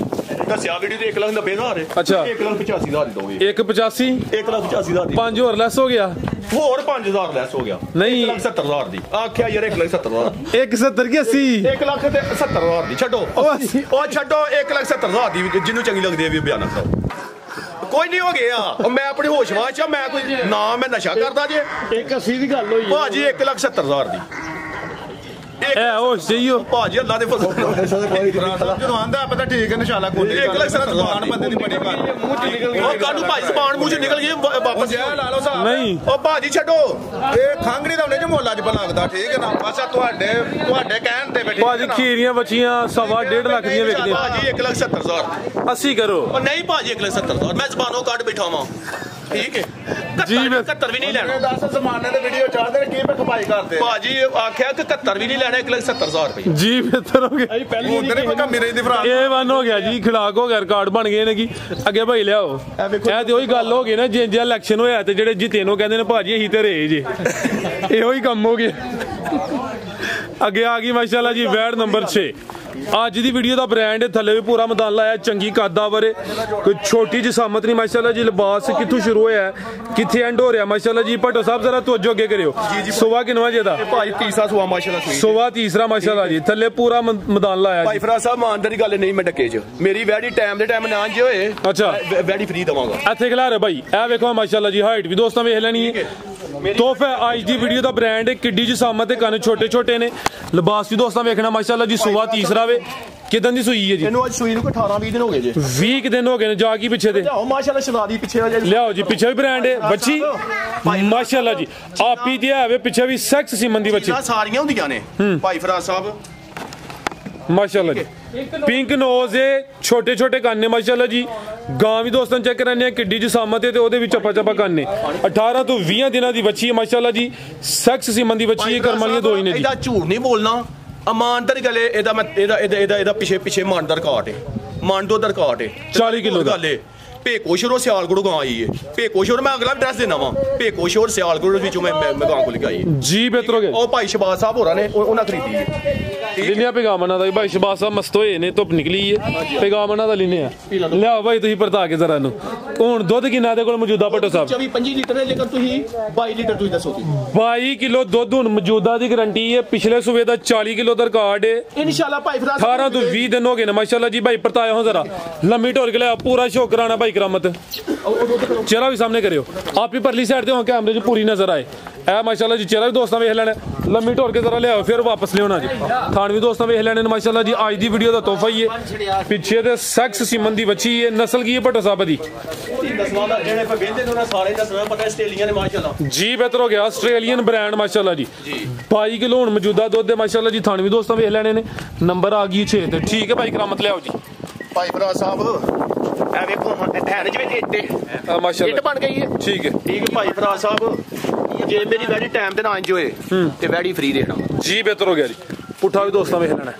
ਦੱਸਿਆ ਵੀਡੀਓ ਤੇ 1,90,000 ਹੈ ਅੱਛਾ 1,85,000 ਦੀ ਦੋਗੇ 185 1,85,000 ਦੀ 5 ਹੋਰ ਲੈਸ ਹੋ ਗਿਆ ਹੋਰ 5,000 ਲੈਸ ਹੋ ਗਿਆ ਨਹੀਂ। 1,70,000 ਦੀ ਆਖਿਆ ਯਾਰ 1,70,000 170 ਕੀ 80 1,70,000 ਦੀ ਛੱਡੋ ਉਹ ਛੱਡੋ 1,70,000 ਦੀ ਜਿਹਨੂੰ ਚੰਗੀ ਲੱਗਦੀ ਹੈ ਵੀ ਬਿਆਨ ਕਰੋ ਕੋਈ ਨਹੀਂ ਹੋ ਗਿਆ ਮੈਂ ਆਪਣੀ ਹੋਸ਼ਵਾਸ਼ ਆ ਮੈਂ ਕੋਈ ਨਾ ਮੈਂ ਨਸ਼ਾ ਕਰਦਾ ਜੇ 180 ਦੀ ਗੱਲ ਹੋਈ ਭਾਜੀ 1,70,000 ਦੀ ਐ ਹੋਸ਼ ਜਈਓ ਭਾਜੀ ਅੱਲਾ ਦੇ ਫਜ਼ਲ ਜਦੋਂ ਆਂਦਾ ਪਤਾ ਠੀਕ ਹੈ ਨਿਸ਼ਾਲਾ ਕੋਈ 1,70,000 ਬੰਦੇ ਦੀ ਬੜੀ ਗੱਲ ਮੂੰਹ ਚ ਨਿਕਲ ਉਹ ਕਾਨੂੰ ਭਾਈ ਜ਼ਬਾਨ ਮੂੰਹ ਚ ਨਿਕਲ ਗਈ ਵਾਪਸ ਲਾ ਲਓ ਸਾਹਿਬ ਨਹੀਂ ਉਹ ਭਾਜੀ ਛੱਡੋ ਇਹ ਖਾਂਗੜੀ ਦਾ ਉਹਨੇ ਜੋ ਮੁੱਲ ਅੱਜ ਲੱਗਦਾ ਠੀਕ ਹੈ ਨਾ ਬਸ ਤੁਹਾਡੇ ਕਹਿਣ ਤੇ ਬੈਠੇ ਭਾਜੀ ਖੀਰੀਆਂ ਬੱਚੀਆਂ 1.5 ਲੱਖ ਦੀਆਂ ਵਿਕਦੀਆਂ ਭਾਜੀ 1,70,000 80 ਕਰੋ ਉਹ ਨਹੀਂ ਭਾਜੀ 1,70,000 ਮੈਂ ਜ਼ਬਾਨੋਂ ਕੱਢ ਬਿਠਾ ਵਾਂ ਠੀਕ ਹੈ ਜੀ, 71 ਵੀ ਨਹੀਂ ਲੈਣਾ 10 ਜ਼ਮਾਨੇ ਦੇ ਵੀਡੀਓ ਚਾਹਦੇ ਕੀ ਮੈਂ ਕਮਾਈ ਕਰਦੇ ਭਾਜੀ ਆਖਿਆ ਕਿ 71 ਵੀ ਨਹੀਂ ਲੈਣਾ 1,70,000 ਰੁਪਏ ਜੀ ਬਿਹਤਰ ਹੋ ਗਿਆ ਉਧਰ ਹੀ ਪੱਕਾ ਮੇਰੇ ਦੀ ਭਰਾ ਇਹ ਵਨ ਹੋ ਗਿਆ ਜੀ ਖਿਲਾਕ ਹੋ ਗਿਆ ਰਿਕਾਰਡ ਬਣ ਗਏ ਨੇ ਕੀ ਅੱਗੇ ਭਾਈ ਲਿਆਓ ਇਹ ਤੇ ਉਹੀ ਗੱਲ ਹੋ ਗਈ ਨਾ ਜੇ ਇਲੈਕਸ਼ਨ ਹੋਇਆ ਤੇ ਜਿਹੜੇ ਜਿੱਤੇ ਨੂੰ ਕਹਿੰਦੇ ਨੇ ਭਾਜੀ ਅਸੀਂ ਤੇ ਰਹੇ ਜੇ ਇਹੋ ਹੀ ਕੰਮ ਹੋ ਗਿਆ ਅੱਗੇ ਆ ਗਈ ਮਾਸ਼ਾਅੱਲਾ ਜੀ ਵੈਡ ਨੰਬਰ 6 ਅੱਜ ਦੀ ਵੀਡੀਓ ਦਾ ਬ੍ਰਾਂਡ ਥੱਲੇ ਵੀ ਪੂਰਾ ਮੈਦਾਨ ਲਾਇਆ ਚੰਗੀ ਕਾਦਾਵਰ ਕੋਈ ਛੋਟੀ ਜਿਹੀ ਸਾਮਤ ਨਹੀਂ ਮਾਸ਼ਾਅੱਲਾ ਜੀ ਲਿਬਾਸ ਕਿੱਥੋਂ ਸ਼ੁਰੂ ਹੋਇਆ ਕਿੱਥੇ ਐਂਡ ਹੋ ਰਿਹਾ ਮਾਸ਼ਾਅੱਲਾ ਜੀ ਭੱਟੋ ਸਾਹਿਬ ਜ਼ਰਾ ਤਵੱਜੋ ਅੱਗੇ ਕਰਿਓ ਸੁਵਾ ਕਿੰਨਵਾ ਜੇ ਦਾ ਭਾਜੀ ਤੀਸਰਾ ਸੁਆ ਮਾਸ਼ਾਅੱਲਾ ਸੁਵਾ ਤੀਸਰਾ ਮਾਸ਼ਾਅੱਲਾ ਜੀ ਥੱਲੇ ਪੂਰਾ ਮੈਦਾਨ ਲਾਇਆ ਭਾਈ ਫਰਾਜ਼ ਸਾਹਿਬ ਮਾਨਦਾਰੀ ਗੱਲ ਨਹੀਂ ਮੈਂ ਡੱਕੇ ਚ ਮੇਰੀ ਵੈਡੀ ਟਾਈਮ ਦੇ ਟਾਈਮ ਨਾ ਜੇ ਹੋਏ ਅੱਛਾ ਵੈਡੀ ਫ੍ਰੀ ਦਵਾਂਗਾ ਇੱਥੇ ਖਿਲਾ ਰਹੇ ਭਾਈ ਇਹ ਵੇਖੋ ਮਾਸ਼ਾਅੱਲਾ ਜੀ ਹਾਈਟ ਵੀ ਦੋਸਤਾਂ ਵੇਖ ਲੈਣੀ ਹੈ ਤੋਹਫਾ ਅੱਜ ਦੀ ਵੀਡੀਓ ਦਾ ਬ੍ਰਾਂਡ ਹੈ ਕਿੱਡੀ ਜੀ ਸਾਮਤ ਤੇ ਕੰਨ ਛੋਟੇ ਛੋਟੇ ਨੇ ਲਿਬਾਸ ਵੀ ਦੋਸਤਾਂ ਵੇਖਣਾ ਮਾਸ਼ਾਅੱਲਾ ਜੀ ਸੁਵਾ ਤੀਸਰਾ ਵੇ ਕਿਦਾਂ ਦੀ ਸੂਈ ਹੈ ਜੀ ਇਹਨੂੰ ਅੱਜ ਸੂਈ ਨੂੰ 18-20 ਦਿਨ ਹੋ ਗਏ ਜੇ 20 ਦਿਨ ਹੋ ਗਏ ਨੇ ਜਾ ਕੀ ਪਿੱਛੇ ਦੇ ਲਿਆਓ ਮਾਸ਼ਾਅੱਲਾ ਸ਼ਨਾ ਦੀ ਪਿੱਛੇ ਵਾਲੇ ਲਿਆਓ ਜੀ ਪਿੱਛੇ ਵੀ ਬ੍ਰਾਂਡ ਹੈ ਬੱਚੀ ਮਾਸ਼ਾਅੱਲਾ ਜੀ ਆਪੀ ਦੀ ਹੈ ਪਿੱਛੇ ਵੀ ਸੈਕਸ ਸੀਮਨ ਦੀ ਬੱਚੀ ਸਾਰੀਆਂ ਹੁੰਦੀਆਂ ਨੇ ਭਾਈ ਫਰਾਜ਼ ਸਾਹਿਬ ਮਾਸ਼ਾਅੱਲਾ ਜੀ ਪਿੰਕ ਨੋਜ਼ ਹੈ ਛੋਟੇ ਛੋਟੇ ਕੰਨ ਨੇ ਮਾਸ਼ਾਅੱਲਾ ਜੀ ਗਾਂ ਵੀ ਦੋਸਤਾਂ ਚੈੱਕ ਕਰਨੇ ਆ ਕਿੱਡੀ ਜੀ ਸਾਮਤ ਹੈ ਤੇ ਉਹਦੇ ਵਿੱਚ ਚੱਪਾ ਚੱਪਾ ਕੰਨ ਨੇ 18 ਤੋਂ 20 ਦਿਨਾਂ ਦੀ ਬੱਚੀ ਹੈ ਮਾਸ਼ਾਅੱਲਾ ਜੀ ਸੈਕਸ ਸੀਮਨ ਦੀ ਬੱਚੀ ਹੈ ਕਰਮ ਵਾਲੀਆਂ ਦੋ ਹੀ ਨੇ ਜੀ ਇਹਦਾ ਝੂਠ ਨਹੀਂ ਬੋਲਣਾ ਇਮਾਨਦਾਰੀ ਗੱਲ ਇਹਦਾ ਮੈਂ ਇਹਦਾ ਪਿੱਛੇ ਮਨ ਦਾ ਰਿਕਾਰਡ ਹੈ ਮਨ ਤੋਂ ਰਿਕਾਰਡ ਹੈ 40 ਕਿਲੋ ਦਾ ਗੱਲ ਹੈ ਭੇਕੋ ਸ਼ੋਰ ਸਿਆਲਗੜ੍ਹ ਗਾਂ ਆਈ ਹੈ ਭੇਕੋ ਸ਼ੋਰ ਮੈਂ ਅਗਲਾ ਵੀ ਦੱਸ ਦੇਣਾ ਵਾ ਭੇਕੋ ਸ਼ੋਰ ਸਿਆਲਗੜ੍ਹ ਵਿੱਚੋਂ ਮੈਂ ਗਾਂ ਕੋਲ ਗਈ ਜੀ ਬਿਹਤਰ ਹੋ ਗਿਆ ਉਹ ਭਾਈ ਸ਼ਬਾਜ਼ ਸਾਹਿਬ ਹੋਰਾਂ ਨੇ ਉਹਨਾਂ ਖਰੀਦੀ ਹੈ ਲਿੰਨਿਆ ਪੈਗਾਮਨਾ ਦਾ ਭਾਈ ਸ਼ਬਾਜ਼ ਸਾਹਿਬ ਮਸਤ ਹੋਏ ਨੇ ਧੁੱਪ ਨਿਕਲੀ ਹੈ ਪੈਗਾਮਨਾ ਦਾ ਲਿੰਨਿਆ ਲਿਆਓ ਭਾਈ ਤੁਸੀਂ ਪਰਤਾ ਕੇ ਜ਼ਰਾ ਨੂੰ ਹੁਣ ਦੁੱਧ ਕਿੰਨਾ ਦੇ ਕੋਲ ਮੌਜੂਦਾ ਭੱਟੋ ਸਾਹਿਬ 25 ਲੀਟਰ ਹੈ ਲੇਕਿਨ ਤੁਸੀਂ 22 ਲੀਟਰ ਤੁਸੀਂ ਦੱਸੋ 22 ਕਿਲੋ ਦੁੱਧ ਹੁਣ ਮੌਜੂਦਾ ਦੀ ਗਾਰੰਟੀ ਹੈ ਪਿਛਲੇ ਸੂਬੇ ਦਾ 40 ਕਿਲੋ ਦਾ ਰਿਕਾਰਡ ਹੈ ਇਨਸ਼ਾਅੱਲਾ ਭਾਈ ਫਰਾਜ਼ 18 ਤੋਂ 20 ਦਿਨ ਹੋ ਗਏ ਨੇ ਮਾਸ਼ਾਅੱਲਾ ਜੀ ਭਾਈ ਪਰਤਾਇਆ ਹੋ ਜ਼ਰਾ ਲੰਮੀ ਢੋਲ ਕੇ ਲਿਆ ਪੂਰਾ ਸ਼ੋਅ ਕਰਾਣਾ ਭਾਈ ਕਰਾਮਤ ਚਿਹਰਾ ਵੀ ਸਾਹਮਣੇ ਕਰਿਓ ਆਪ ਹੀ ਪਰਲੀ ਸਾਈਡ ਤੇ ਹੋ ਕੈਮਰੇ 'ਚ ਪੂਰੀ ਨਜ਼ਰ ਆਏ ਇਹ ਮਾਸ਼ਾਅੱਲਾ ਜੀ ਚਿਹਰਾ ਵੀ ਦੋਸਤਾਂ ਵੇਖ ਲੈਣਾ ਲੰਮੀ ਢੋਲ ਕੇ ਜ਼ਰਾ ਲਿਆਓ ਫਿਰ ਵਾਪਸ ਲਿਆਉਣਾ ਜੀ ਥਾਣ ਵੀ ਦੋਸਤਾਂ ਵੇਖ ਲੈਣੇ ਨੇ ਮਾਸ਼ਾਅੱਲਾ ਜੀ ਅੱਜ ਦੀ ਵੀਡੀਓ ਦਾ ਤੋਹਫਾ ਹੀ ਹੈ ਪਿੱਛੇ ਤੇ ਸੈਕਸ ਸੀਮਨ ਦੀ ਬੱਚੀ ਹੈ ਨਸਲ ਕੀ ਹੈ ਭੱਟੋ ਸਾਹਿਬ ਦੀ ਦਸਵਾਂ ਦਾ ਜਿਹੜੇ ਆਪਾਂ ਵੇਂਦੇ ਨੇ ਉਹਨਾਂ ਸਾਰੇ ਦੱਸਣਾ ਪਤਾ ਆਸਟ੍ਰੇਲੀਆ ਨੇ ਮਾਸ਼ਾਅੱਲਾ ਜੀ ਬਿਹਤਰ ਹੋ ਗਿਆ ਆਸਟ੍ਰੇਲੀਅਨ ਬ੍ਰਾਂਡ ਮਾਸ਼ਾਅੱਲਾ ਜੀ 22 ਕਿਲੋ ਹੁਣ ਮੌਜੂਦਾ ਦੁੱਧ ਦੇ ਮਾਸ਼ਾਅੱਲਾ ਜੀ ਥਾਣ ਵੀ ਦੋਸਤਾਂ ਵੇਖ ਲੈਣੇ ਨੇ ਨੰਬਰ ਆ ਗਈ 6 ਤੇ ਠੀਕ ਹੈ ਭਾਈ ਕਰਾਮਤ ਲਿਆਓ ਜੀ ਭਾਈ ਫਰਾਜ਼ ਸਾਹਿਬ ਐ ਵੇਖੋ ਹੈ ਜਿਵੇਂ ਇੱਟ ਮਾਸ਼ਾਅੱਲਾ ਬਣ ਗਈ ਹੈ ਠੀਕ ਹੈ ਭਾਈ ਫਰਾਜ਼ ਸਾਹਿਬ ਜੇ ਮੇਰੀ ਵੈਡੀ ਟਾਈਮ ਤੇ ਨਾ ਇੰਜ ਹੋਏ ਤੇ ਵੈਡੀ ਫ੍ਰੀ ਦੇਣਾ ਜੀ ਬਿਹਤਰ ਹੋ ਗਿਆ ਜੀ ਪੁੱਠਾ ਵੀ ਦੋਸਤਾਂ ਵੇਖ ਲੈਣਾ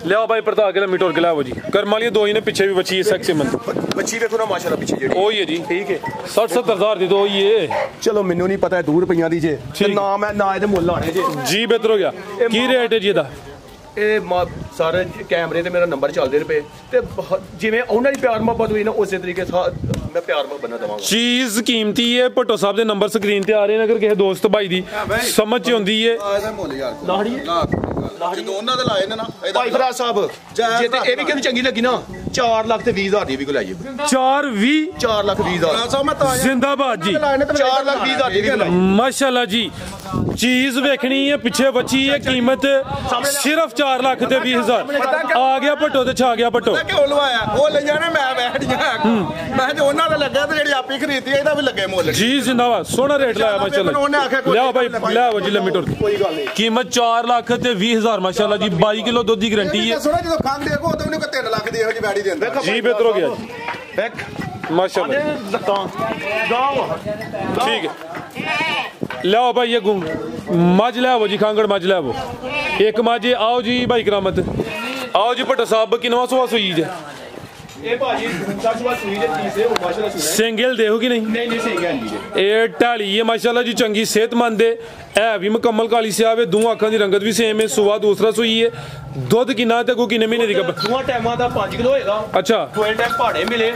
ਲਿਆਓ ਭਾਈ ਪਰਤਾ ਕੇ ਲੰਮੀ ਢੋਲ ਕੇ ਲਿਆਓ ਜੀ ਕਰਮ ਵਾਲੀਆਂ ਦੋ ਹੀ ਨੇ ਪਿੱਛੇ ਵੀ ਬੱਚੀ ਸੈਕਸੀ ਮਨ ਬੱਚੀ ਵੇਖੋ ਨਾ ਮਾਸ਼ਾਅੱਲਾ ਪਿੱਛੇ ਜਿਹੜੀ ਉਹੀ ਹੈ ਜੀ ਠੀਕ ਹੈ 60-70 ਹਜ਼ਾਰ ਦੀ ਦੋ ਹੀ ਹੈ ਚਲੋ ਮੈਨੂੰ ਨਹੀਂ ਪਤਾ 2 ਰੁਪਈਆਂ ਦੀ ਜੇ ਨਾ ਮੈਂ ਨਾ ਇਹਦੇ ਮੁੱਲ ਆਣੇ ਜੇ ਜੀ ਬਿਹਤਰ ਹੋ ਗਿਆ ਕੀ ਰੇਟ ਹੈ ਜੀ ਇਹਦਾ ਇਹ ਸਾਰੇ ਕੈਮਰੇ ਤੇ ਮੇਰਾ ਨੰਬਰ ਚੱਲਦੇ ਰੁਪਏ ਤੇ ਜਿਵੇਂ ਉਹਨਾਂ ਦੀ ਪਿਆਰ ਮੁਹੱਬਤ ਹੋਈ ਨਾ ਉਸੇ ਤਰੀਕੇ ਮੈਂ ਪਿਆਰ ਮੁਹੱਬਤ ਨਾਲ ਦਵਾਂਗਾ ਚੀਜ਼ ਕੀਮਤੀ ਹੈ ਭੱਟੋ ਸਾਹਿਬ ਦੇ ਨੰਬਰ ਸਕਰੀਨ ਤੇ ਆ ਰਹੇ ਨੇ ਅਗਰ ਕਿਸੇ ਦੋਸਤ ਭਾਈ ਦੀ ਸਮਝ ਚ ਹੁੰਦੀ ਹੈ ਜਦੋਂ ਉਹਨਾਂ ਦੇ ਲਾਏ ਨੇ ਨਾ ਭਾਈ ਫਰਾਜ਼ ਸਾਹਿਬ ਜੇ ਤੇ ਇਹ ਵੀ ਕਿਹਨੂੰ ਚੰਗੀ ਲੱਗੀ ਨਾ 4 ਲੱਖ ਤੇ 20 ਹਜ਼ਾਰ ਦੀ ਵੀ ਕੋ ਲਾਈਏ 4 ਲੱਖ 20 ਹਜ਼ਾਰ ਜ਼ਿੰਦਾਬਾਦ ਜੀ 4 ਲੱਖ 20 ਹਜ਼ਾਰ ਦੀ ਵੀ ਕੋ ਲਾਈਏ ਮਾਸ਼ਾਅੱਲਾ ਜੀ चीज वेखनी है पिछे बची है कीमत सिर्फ 4 लाख ते 20,000 आ गया भट्टो ते छा गया भट्टो ਕਿਉਂ ਲਵਾਇਆ ਉਹ ਲੈ ਜਾਣਾ ਮੈਂ ਬੈਠੀਆਂ ਮੈਂ ਜੇ ਉਹਨਾਂ ਦਾ ਲੱਗਾ ਤੇ ਜਿਹੜੀ ਆਪੀ ਖਰੀਦੀ ਇਹਦਾ ਵੀ ਲੱਗੇ ਮੁੱਲ जी जिंदाबाद सोना रेट लाया माशाल्लाह लिया भाई लिया जी लम्मी टुर कीमत 4 लाख ते 20,000 माशाल्लाह जी 22 किलो दुध की गारंटी है ਸੁਣਾ ਜਦੋਂ ਖਾਂਦੇ ਕੋ ਤਾਂ ਉਹਨੂੰ 3 ਲੱਖ ਦੀ ਇਹੋ ਜਿਹੀ ਵੈੜੀ ਦਿੰਦਾ जी बेहतर हो गया जी माशाल्लाह ठीक है लियाओ भाई ये मझ लियाओ जी खांगड़ मझ लियाओ एक मझ आओ जी भाई करामत आओ जी भट्टो साहब किनवा सुहा सुई जे सिंगल देखो कि नहीं ये ढाली है माशाल्लाह जी चंगी सेहतमंद है भी मुकम्मल काली स्याह है दोवां अखां दी रंगत भी सेम है सुहा दूसरा सुई है दुध किन्ना ते कोई किन्ने महीने दी गब्बर दोवां टाइमां दा 5 किलो होएगा अच्छा कोई टाइम पहाड़े मिले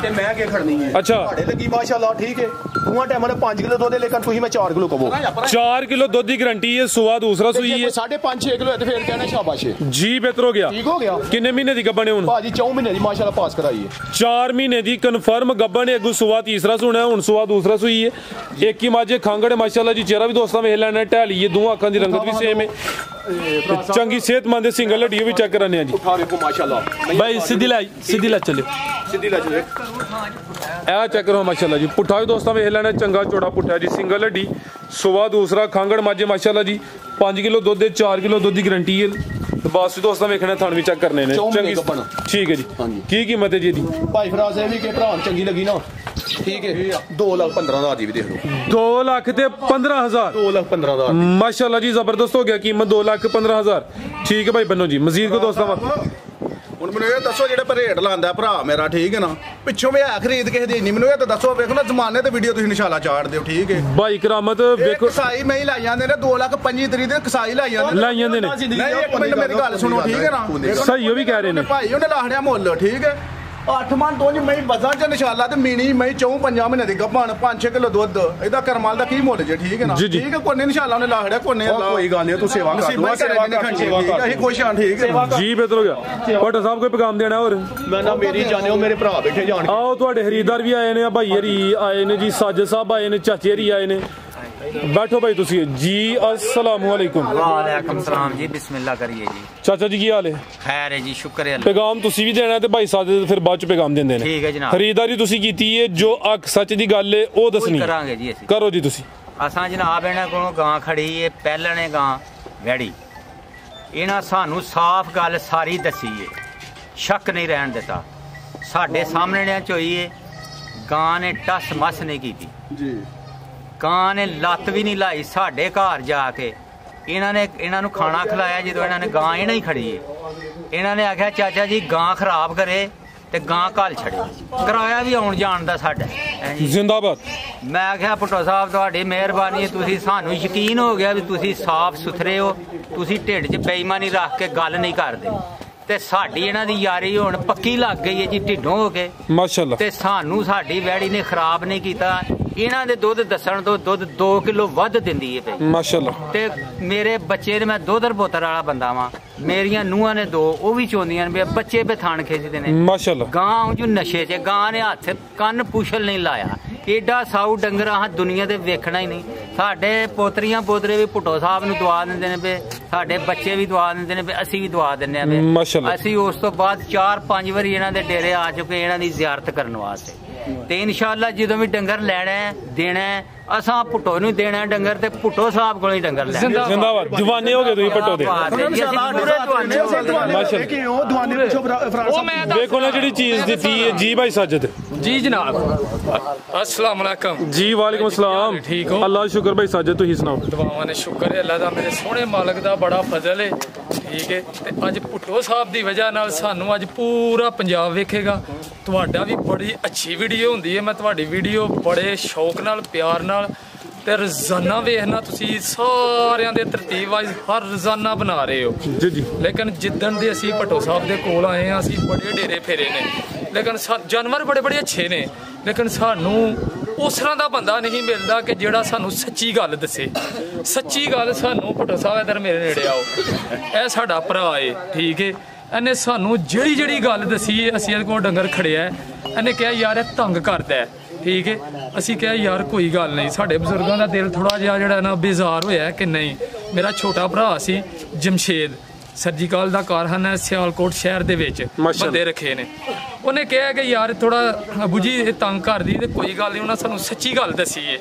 ते मैं के खड़नी है अच्छा पहाड़े लगी माशाल्लाह ठीक है दोवां टाइमां दा 5 किलो दुध लेकिन तुसी मैं 4 किलो कहो 4 किलो दुध की गारंटी है सुहा दूसरा सुई है 5.5-6 किलो है तो फिर कहना शाबाश है जी बेहतर हो गया ठीक हो गया किन्ने महीने दी गब्बर ने हुन भाजी 4 महीने दी माशाल्लाह पास कराई है 4 महीने दी कन्फर्म गब्बर ने अगू सुहा तीसरा सुना हुन सुहा दूसरा सुई है एक ही माजे खांगड़ माशाल्लाह जी चेहरा भी दोस्तां वेख लैना ढाली है दोवां अखां दी रंगत भी सेम है चंगी सेहतमंद सिंगल हड्डी भी चेक कराने जी उठा देखो माशाल्लाह भाई सीधी ला चले सीधी ला चले ए चेक करो माशाल्लाह जी पुट्ठा भी दोस्तां वेख लैना चंगा चौड़ा पुट्ठा जी सिंगल हड्डी सुहा दूसरा खांगड़ माजे माशाल्लाह जी 5 किलो दुध 4 किलो दुध की गारंटी है बस दोस्तों वेखना थान भी चेक करने ने चंगी ठीक है जी की कीमत है जी दी भाई फराज है भी के भरा चंगी लगी ना ठीक है 2,15,000 दी भी देख लो 2 लाख ते 15,000 2,15,000 माशाल्लाह जी जबरदस्त हो गया कीमत 2,15,000 ठीक है भाई बनो जी मजीद को दोस्तों ਹੁਣ ਮੈਨੂੰ ਇਹ ਦੱਸੋ ਜਿਹੜੇ ਪਰ ਰੇਟ ਲਾਉਂਦਾ ਭਰਾ ਮੇਰਾ ਠੀਕ ਹੈ ਨਾ ਪਿੱਛੋਂ ਵੀ ਆ ਖਰੀਦ ਕਿਸੇ ਦੀ ਨਹੀਂ ਮੈਨੂੰ ਇਹ ਤਾਂ ਦੱਸੋ ਵੇਖੋ ਨਾ ਜ਼ਮਾਨੇ ਤੇ ਵੀਡੀਓ ਤੁਸੀਂ ਨਿਸ਼ਾਲਾ ਚਾੜ ਦਿਓ ਠੀਕ ਹੈ ਭਾਈ ਕਰਾਮਤ ਵੇਖੋ ਕਸਾਈ ਮੈਂ ਹੀ ਲਾਈ ਜਾਂਦੇ ਨੇ 2,25,000 ਦੇ ਕਸਾਈ ਲਾਈ ਜਾਂਦੇ ਨੇ ਨਹੀਂ ਇੱਕ ਮਿੰਟ ਮੇਰੀ ਗੱਲ ਸੁਣੋ ਠੀਕ ਹੈ ਨਾ ਸਹੀ ਉਹ ਵੀ ਕਹਿ ਰਹੇ ਨੇ ਭਾਈ ਉਹਨੇ ਲਾਹੜਿਆ ਮੁੱਲ ਠੀਕ ਹੈ 8 ਮਨ ਤੋਂ ਜੀ ਮੈਂ ਬਜ਼ਾਰ ਚ ਨਿਸ਼ਾਲਾ ਤੇ ਮੀਣੀ ਮੈਂ 4-5 ਮਹੀਨੇ ਦੀ ਗੱਭਣ 5-6 ਕਿਲੋ ਦੁੱਧ ਇਹਦਾ ਕਰਮਾਲ ਦਾ ਕੀ ਮੁੱਲ ਜੇ ਠੀਕ ਹੈ ਨਾ ਠੀਕ ਹੈ ਕੋਨੇ ਨਿਸ਼ਾਲਾ ਉਹਨੇ ਲਾਹੜਿਆ ਕੋਨੇ ਕੋਈ ਗੱਲ ਨਹੀਂ ਤੂੰ ਸੇਵਾ ਕਰ ਦੋ ਸੇਵਾ ਕਰ ਅਸੀਂ ਖੁਸ਼ ਹਾਂ ਠੀਕ ਹੈ ਜੀ ਬਿਹਤਰ ਹੋ ਗਿਆ ਭੱਟਾ ਸਾਹਿਬ ਕੋਈ ਪੈਗਾਮ ਦੇਣਾ ਹੋਰ ਮੈਂ ਨਾ ਮੇਰੀ ਜਾਣਿਓ ਮੇਰੇ ਭਰਾ ਬੈਠੇ ਜਾਣ ਆਓ ਤੁਹਾਡੇ ਖਰੀਦਦਾਰ ਵੀ ਆਏ ਨੇ ਆ ਭਾਈ ਹਰੀ ਆਏ ਨੇ ਜੀ ਸਾਜਦ ਸਾਹਿਬ ਆਏ ਨੇ ਚਾਚੇ ਹਰੀ ਆਏ ਨੇ बैठो भाई तुसी जी अस्सलाम वालेकुम वालेकुम सलाम जी बिस्मिल्लाह करिए जी चाचा जी की हाल है खैर है जी शुक्र है पैगाम तुसी भी देना ते भाई सादे फिर बाद च पैगाम देंदे ने ठीक है जनाब खरीदारी तुसी कीती है जो अक सच दी गल है ओ दसनी करांगे जी ਅਸੀਂ करो जी तुसी असां जनाब ਇਹਨਾਂ ਕੋਲੋਂ ਗਾਂ ਖੜੀ ਏ ਪਹਿਲਣੇ ਗਾਂ ਵੈੜੀ ਇਹਨਾਂ ਸਾਨੂੰ ਸਾਫ਼ ਗੱਲ ਸਾਰੀ ਦੱਸੀ ਏ ਸ਼ੱਕ ਨਹੀਂ ਰਹਿਣ ਦਿੱਤਾ ਸਾਡੇ ਸਾਹਮਣੇ ਨੇ ਚੋਈ ਏ ਗਾਂ ਨੇ ਟਸ ਮਸ ਨਹੀਂ ਕੀਤੀ ਜੀ ਗਾਂ ਨੇ ਲੱਤ ਵੀ ਨਹੀਂ ਲਾਈ ਸਾਡੇ ਘਰ ਜਾ ਕੇ ਇਹਨਾਂ ਨੇ ਇਹਨਾਂ ਨੂੰ ਖਾਣਾ ਖਿਲਾਇਆ ਜਦੋਂ ਇਹਨਾਂ ਨੇ ਗਾਂ ਇਹਨਾਂ ਹੀ ਖੜੀ ਏ ਇਹਨਾਂ ਨੇ ਆਖਿਆ ਚਾਚਾ ਜੀ ਗਾਂ ਖਰਾਬ ਕਰੇ ਤੇ ਗਾਂ ਘੱਲ ਛੜੇ ਕਿਰਾਇਆ ਵੀ ਆਉਣ ਜਾਣ ਦਾ ਸਾਡਾ ਜ਼ਿੰਦਾਬਾਦ ਮੈਂ ਆਖਿਆ ਭੁੱਟੋ ਸਾਹਿਬ ਤੁਹਾਡੀ ਮਿਹਰਬਾਨੀ ਤੁਸੀਂ ਸਾਨੂੰ ਯਕੀਨ ਹੋ ਗਿਆ ਵੀ ਤੁਸੀਂ ਸਾਫ਼ ਸੁਥਰੇ ਹੋ ਤੁਸੀਂ ਢਿੱਡ 'ਚ ਬੇਈਮਾਨੀ ਰੱਖ ਕੇ ਗੱਲ ਨਹੀਂ ਕਰਦੇ ਤੇ ਸਾਡੀ ਇਹਨਾਂ ਦੀ ਯਾਰੀ ਹੁਣ ਪੱਕੀ ਲੱਗ ਗਈ ਹੈ ਜੀ ਢਿੱਡੋਂ ਹੋ ਕੇ ਮਾਸ਼ਾਅੱਲਾ ਤੇ ਸਾਨੂੰ ਸਾਡੀ ਵੈੜੀ ਨੇ ਖਰਾਬ ਨਹੀਂ ਕੀਤਾ ਇਹਨਾਂ ਦੇ ਦੁੱਧ ਦੱਸਣ ਤੋਂ ਦੁੱਧ 2 ਕਿਲੋ ਵੱਧ ਦਿੰਦੀ ਹੈ ਪਈ ਮਾਸ਼ਾਅੱਲਾ ਤੇ ਮੇਰੇ ਬੱਚੇ ਨੇ ਮੈਂ ਦੋਧਰ ਪੋਤਰ ਵਾਲਾ ਬੰਦਾ ਵਾਂ ਮੇਰੀਆਂ ਨੂੰਹਾਂ ਨੇ 2 ਉਹ ਵੀ ਚੋਂਦੀਆਂ ਨੇ ਬੱਚੇ ਪੇ ਥਾਣ ਖਿੱਚਦੇ ਨੇ ਮਾਸ਼ਾਅੱਲਾ ਗਾਂ ਜੋ ਨਸ਼ੇ 'ਚ ਗਾਂ ਨੇ ਹੱਥ ਕੰਨ ਪੁਛਲ ਨਹੀਂ ਲਾਇਆ ਏਡਾ ਸਾਊ ਡੰਗਰਾ ਹਾਂ ਦੁਨੀਆ ਤੇ ਵੇਖਣਾ ਹੀ ਨਹੀਂ ਸਾਡੇ ਪੋਤਰੀਆਂ ਪੋਤਰੇ ਵੀ ਭੁੱਟੋ ਸਾਹਿਬ ਨੂੰ ਦਵਾ ਦਿੰਦੇ ਨੇ ਪਏ ਸਾਡੇ ਬੱਚੇ ਵੀ ਦਵਾ ਦਿੰਦੇ ਨੇ ਪਏ ਅਸੀਂ ਵੀ ਦਵਾ ਦਿੰਦੇ ਆ ਪਏ ਅਸੀਂ ਉਸ ਤੋਂ ਬਾਅਦ 4-5 ਵਾਰੀ ਇਹਨਾਂ ਦੇ ਡੇਰੇ ਆ ਚੁੱਕੇ ਇਹਨਾਂ ਦੀ ਜ਼ਿਆਰਤ ਕਰਨ ਵਾਸਤੇ ਤੇ ਇਨਸ਼ਾਅੱਲਾ ਜਦੋਂ ਵੀ ਡੰਗਰ ਲੈਣਾ ਦੇਣਾ ਅਸਾਂ ਭੁੱਟੋ ਨੂੰ ਦੇਣਾ ਡੰਗਰ ਤੇ ਭੁੱਟੋ ਸਾਹਿਬ ਕੋਲੋਂ ਹੀ ਡੰਗਰ ਲੈਣਾ ਜ਼ਿੰਦਾਬਾਦ ਦੀਵਾਨੇ ਹੋ ਗਏ ਤੁਸੀਂ ਭੁੱਟੋ ਦੇ ਵੇਖੋ ਨਾ ਜਿਹੜੀ ਚੀਜ਼ ਦਿੱਤੀ ਹੈ ਜੀ ਭਾਈ ਸਾਜਦ जी जनाब अस्सलाम वालेकुम जी वालेकुम अस्सलाम ठीक हो अल्लाह शुक्र भाई साजद तुही सुनाओ दुआवां ने शुक्र है अल्लाह दा मेरे सोहने मालक दा बड़ा फजल है ठीक है ते अज भुट्टो साहब दी वजह नाल सानू अज पूरा पंजाब वेखेगा तुहाडा भी बड़ी अच्छी वीडियो हुंदी है मैं तुहाडी वीडियो बड़े शौक नाल प्यार नाल ते रोजाना वेखना तुसी सारियां दे तरतीब वाइज हर रोजाना बना रहे हो जी जी लेकिन जिद्दन दे असी भुट्टो साहब दे कोल आए हैं असी बड़े डेरे फेरे ने लेकिन जानवर बड़े बड़े अच्छे ने लेकिन सानू उस तरह का बंदा नहीं मिलता कि जेड़ा सानू सच्ची गल दसे सच्ची गल सानू भुट्टो साहब इधर मेरे नेड़े आओ यह साडा भरा है ठीक है इन्हें सानू जेड़ी जेड़ी गल दसी है असी इहदे कोल डंगर खड़िया इन्हें कहा यार तंग करदा है ਠੀਕ ਹੈ। ਅਸੀਂ ਕਿਹਾ ਯਾਰ ਕੋਈ ਗੱਲ ਨਹੀਂ, ਸਾਡੇ ਬਜ਼ੁਰਗਾਂ ਦਾ ਦਿਲ ਥੋੜਾ ਜਿਹਾ ਜਿਹੜਾ ਨਾ ਬੇਜ਼ਾਰ ਹੋਇਆ ਕਿ ਨਹੀਂ। ਮੇਰਾ ਛੋਟਾ ਭਰਾ ਸੀ ਜਮਸ਼ੇਦ, ਸਰਜੀਕਲ ਦਾ ਕਾਰਖਾਨਾ ਸਿਆਲਕੋਟ ਸ਼ਹਿਰ ਦੇ ਵਿੱਚ ਬੰਦੇ ਰੱਖੇ ਨੇ। ਉਹਨੇ ਕਿਹਾ ਕਿ ਯਾਰ ਥੋੜਾ ਅਬੂ ਜੀ ਇਹ ਤੰਗ ਕਰਦੀ, ਤੇ ਕੋਈ ਗੱਲ ਨਹੀਂ। ਉਹਨਾਂ ਸਾਨੂੰ ਸੱਚੀ ਗੱਲ ਦੱਸੀ ਹੈ,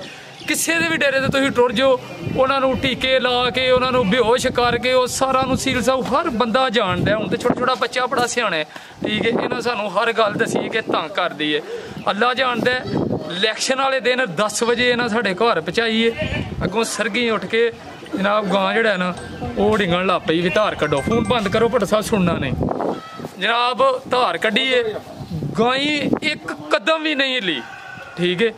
ਕਿਸੇ ਦੇ ਵੀ ਡੇਰੇ ਤੇ ਤੁਸੀਂ ਟੁਰ ਜਾਓ, ਉਹਨਾਂ ਨੂੰ ਟੀਕੇ ਲਾ ਕੇ ਉਹਨਾਂ ਨੂੰ ਬੇਹੋਸ਼ ਕਰਕੇ ਉਹ ਸਾਰਾ ਨੂੰ ਸੀਲ ਸਾਹਿਬ ਹਰ ਬੰਦਾ ਜਾਣਦਾ। ਹੁਣ ਤੇ ਛੋਟਾ ਬੱਚਾ ਬੜਾ ਸਿਆਣਾ ਹੈ, ਠੀਕ ਹੈ। ਇਹਨਾਂ ਸਾਨੂੰ ਹਰ ਗੱਲ ਦੱਸੀ ਕਿ ਤੰਗ ਕਰਦੀ ਹੈ, ਅੱਲਾ ਜਾਣਦਾ। ਇਲੈਕਸ਼ਨ ਵਾਲੇ ਦਿਨ 10 ਵਜੇ ਇਹਨਾਂ ਸਾਡੇ ਘਰ ਪਹੁੰਚਾਈ ਹੈ। ਅੱਗੋਂ ਸਰਗੀ ਉੱਠ ਕੇ ਜਨਾਬ ਗਾਂ ਜਿਹੜਾ ਨਾ ਉਹ ਡਿੰਗਣ ਲੱਗ ਪਈ ਵੀ ਧਾਰ ਕੱਢੋ। ਫੋਨ ਬੰਦ ਕਰੋ, ਭੱਟ ਸਾਹਿਬ ਸੁਣਨਾ ਨਹੀਂ। ਜਨਾਬ ਧਾਰ ਕੱਢੀਏ, ਗਾਈ ਇੱਕ ਕਦਮ ਵੀ ਨਹੀਂ ਹਿੱਲੀ, ਠੀਕ ਹੈ।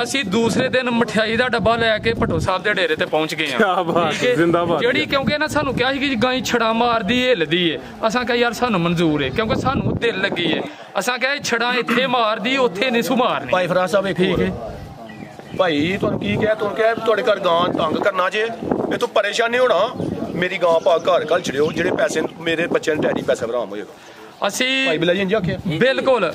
ਅਸੀਂ ਦੂਸਰੇ ਦਿਨ ਮਠਿਆਈ ਦਾ ਡੱਬਾ ਲੈ ਕੇ ਭੱਟੋ ਸਾਹਿਬ ਦੇ ਡੇਰੇ ਤੇ ਪਹੁੰਚ ਗਏ ਹਾਂ, ਜਿਹੜੀ ਕਿਉਂਕਿ ਨਾ ਸਾਨੂੰ ਕਿਹਾ ਸੀ ਕਿ ਗਾਈ ਛੜਾ ਮਾਰਦੀ ਹਿੱਲਦੀ ਏ। ਅਸਾਂ ਕਿਹਾ ਯਾਰ ਸਾਨੂੰ ਮਨਜ਼ੂਰ ਹੈ, ਕਿਉਂਕਿ ਸਾਨੂੰ ਦਿਲ ਲੱਗੀ ਏ। ਅਸਾਂ ਕਿਹਾ ਛੜਾ ਇੱਥੇ ਮਾਰਦੀ, ਉੱਥੇ ਨਹੀਂ ਸੁ ਮਾਰਨੀ। ਭਾਈ ਫਰਾਜ਼ ਸਾਹਿਬ ਠੀਕ ਹੈ ਭਾਈ, ਤੁਹਾਨੂੰ ਕੀ ਕਿਹਾ? ਤੁਹਾਨੂੰ ਕਿਹਾ ਤੁਹਾਡੇ ਘਰ ਗਾਂ ਤੰਗ ਕਰਨਾ ਜੇ, ਇਹ ਤੋਂ ਪਰੇਸ਼ਾਨ ਨਹੀਂ ਹੋਣਾ। ਮੇਰੀ ਗਾਂ ਪਾ ਘਰ ਕੱਲ ਛੜਿਓ, ਜਿਹੜੇ ਪੈਸੇ ਮੇਰੇ ਬੱਚਿਆਂ ਨੇ ਡੈਡੀ ਪੈਸੇ ਭਰਾਮ ਹੋਏਗਾ। ਅਸੀਂ ਬਿਲਕੁਲ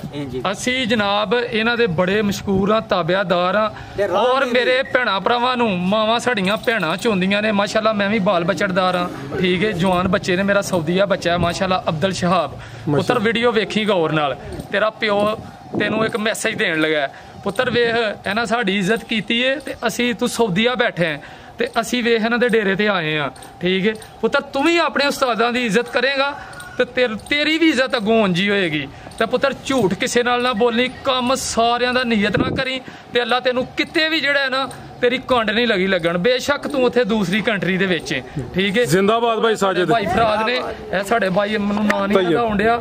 ਅਸੀਂ ਜਨਾਬ ਇਹਨਾਂ ਦੇ ਬੜੇ ਮਸ਼ਹੂਰ ਆ, ਤਾਬਿਆਦਾਰ ਆ। ਔਰ ਮੇਰੇ ਭੈਣਾਂ ਭਰਾਵਾਂ ਨੂੰ ਮਾਵਾਂ ਸਾਡੀਆਂ ਭੈਣਾਂ ਚੋਂਦੀਆਂ ਨੇ ਮਾਸ਼ਾਅੱਲਾ। ਮੈਂ ਵੀ ਬਾਲ ਬਚੜਦਾਰ ਆ, ਠੀਕ ਹੈ। ਜਵਾਨ ਬੱਚੇ ਨੇ, ਮੇਰਾ ਸਊਦੀਆ ਬੱਚਾ ਹੈ ਮਾਸ਼ਾਅੱਲਾ ਅਬਦੁਲ ਸ਼ਹਾਬ। ਪੁੱਤਰ ਵੀਡੀਓ ਵੇਖੀ ਗੌਰ ਨਾਲ, ਤੇਰਾ ਪਿਓ ਤੈਨੂੰ ਇੱਕ ਮੈਸੇਜ ਦੇਣ ਲੱਗਾ, ਪੁੱਤਰ ਵੇਖ ਇਹਨਾਂ ਸਾਡੀ ਇੱਜ਼ਤ ਕੀਤੀ ਹੈ ਤੇ ਅਸੀਂ ਤੂੰ ਸਊਦੀਆ ਬੈਠੇ ਆ ਤੇ ਅਸੀਂ ਵੇਖ ਇਹਨਾਂ ਦੇ ਡੇਰੇ ਤੇ ਆਏ ਆ, ਠੀਕ ਹੈ। ਪੁੱਤਰ ਤੂੰ ਵੀ ਆਪਣੇ ਉਸਤਾਦਾਂ ਦੀ ਇੱਜ਼ਤ ਕਰੇਗਾ ਤੇ ਤੇਰੀ ਵੀ ਇੱਜ਼ਤ ਅੱਗੋਂ ਉਂਝੀ ਹੋਏਗੀ। ਤੇ ਪੁੱਤਰ ਝੂਠ ਕਿਸੇ ਨਾਲ ਨਾ ਬੋਲੀ, ਕੰਮ ਸਾਰਿਆਂ ਦਾ ਨੀਅਤ ਨਾ ਕਰੀ ਤੇ ਅੱਲਾ ਤੈਨੂੰ ਕਿਤੇ ਵੀ ਜਿਹੜਾ ਹੈ ਨਾ ਤੇਰੀ ਕੰਡ ਨਹੀਂ ਲੱਗੀ ਲੱਗਣ। ਬੇਸ਼ੱਕ ਤੂੰ ਉੱਥੇ ਦੂਸਰੀ ਕੰਟਰੀ ਦੇ ਵਿੱਚ, ਠੀਕ ਹੈ। ਜ਼ਿੰਦਾਬਾਦ ਭਾਈ ਸਾਜਿਦ। ਭਾਈ ਫਰਾਜ਼ ਨੇ ਇਹ ਸਾਡੇ ਭਾਈ, ਮੈਨੂੰ ਨਾਂ ਨਹੀਂ ਪਤਾ ਹੁੰਦਿਆ,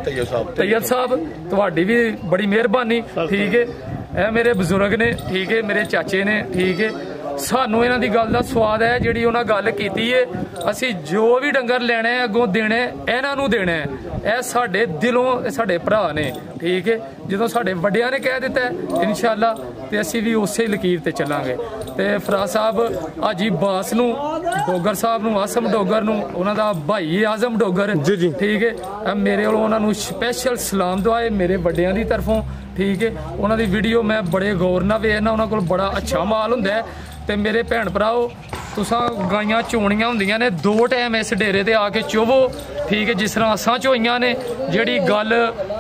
ਤੈਯਬ ਸਾਹਿਬ, ਤੁਹਾਡੀ ਵੀ ਬੜੀ ਮਿਹਰਬਾਨੀ, ਠੀਕ ਹੈ। ਇਹ ਮੇਰੇ ਬਜ਼ੁਰਗ ਨੇ, ਠੀਕ ਹੈ, ਮੇਰੇ ਚਾਚੇ ਨੇ, ਠੀਕ ਹੈ। ਸਾਨੂੰ ਇਹਨਾਂ ਦੀ ਗੱਲ ਦਾ ਸਵਾਦ ਹੈ ਜਿਹੜੀ ਉਹਨਾਂ ਗੱਲ ਕੀਤੀ ਹੈ। ਅਸੀਂ ਜੋ ਵੀ ਡੰਗਰ ਲੈਣਾ ਹੈ ਅੱਗੋਂ ਦੇਣਾ ਇਹਨਾਂ ਨੂੰ ਦੇਣਾ ਹੈ। ਇਹ ਸਾਡੇ ਦਿਲੋਂ ਸਾਡੇ ਭਰਾ ਨੇ, ਠੀਕ ਹੈ। ਜਦੋਂ ਸਾਡੇ ਵੱਡਿਆਂ ਨੇ ਕਹਿ ਦਿੱਤਾ ਇਨਸ਼ਾਅੱਲਾ ਤੇ ਅਸੀਂ ਵੀ ਉਸੇ ਲਕੀਰ ਤੇ ਚੱਲਾਂਗੇ। ਤੇ ਫਰਾਜ਼ ਸਾਹਿਬ ਆਜੀ ਬਾਸ ਨੂੰ, ਡੋਗਰ ਸਾਹਿਬ ਨੂੰ, ਆਸਮ ਡੋਗਰ ਨੂੰ, ਉਹਨਾਂ ਦਾ ਭਾਈ ਆਜ਼ਮ ਡੋਗਰ, ਠੀਕ ਹੈ। ਮੇਰੇ ਵੱਲੋਂ ਉਹਨਾਂ ਨੂੰ ਸਪੈਸ਼ਲ ਸਲਾਮ ਦੁਆਏ ਮੇਰੇ ਵੱਡਿਆਂ ਦੀ ਤਰਫੋਂ, ਠੀਕ ਹੈ। ਉਹਨਾਂ ਦੀ ਵੀਡੀਓ ਮੈਂ ਬੜੇ ਗੌਰ ਨਾਲ ਵੇਖਣਾ, ਉਹਨਾਂ ਕੋਲ ਬੜਾ ਅੱਛਾ ਮਾਲ ਹੁੰਦਾ ਹੈ। ਤੇ ਮੇਰੇ ਭੈਣ ਭਰਾਓ, ਤੁਸਾਂ ਗਾਈਆਂ ਚੋਣੀਆਂ ਹੁੰਦੀਆਂ ਨੇ 2 ਟਾਈਮ ਇਸ ਡੇਰੇ ਤੇ ਆ ਕੇ ਚੋਵੋ, ਠੀਕ ਹੈ। ਜਿਸ ਤਰ੍ਹਾਂ ਅਸਾਂ ਚੋਈਆਂ ਨੇ, ਜਿਹੜੀ ਗੱਲ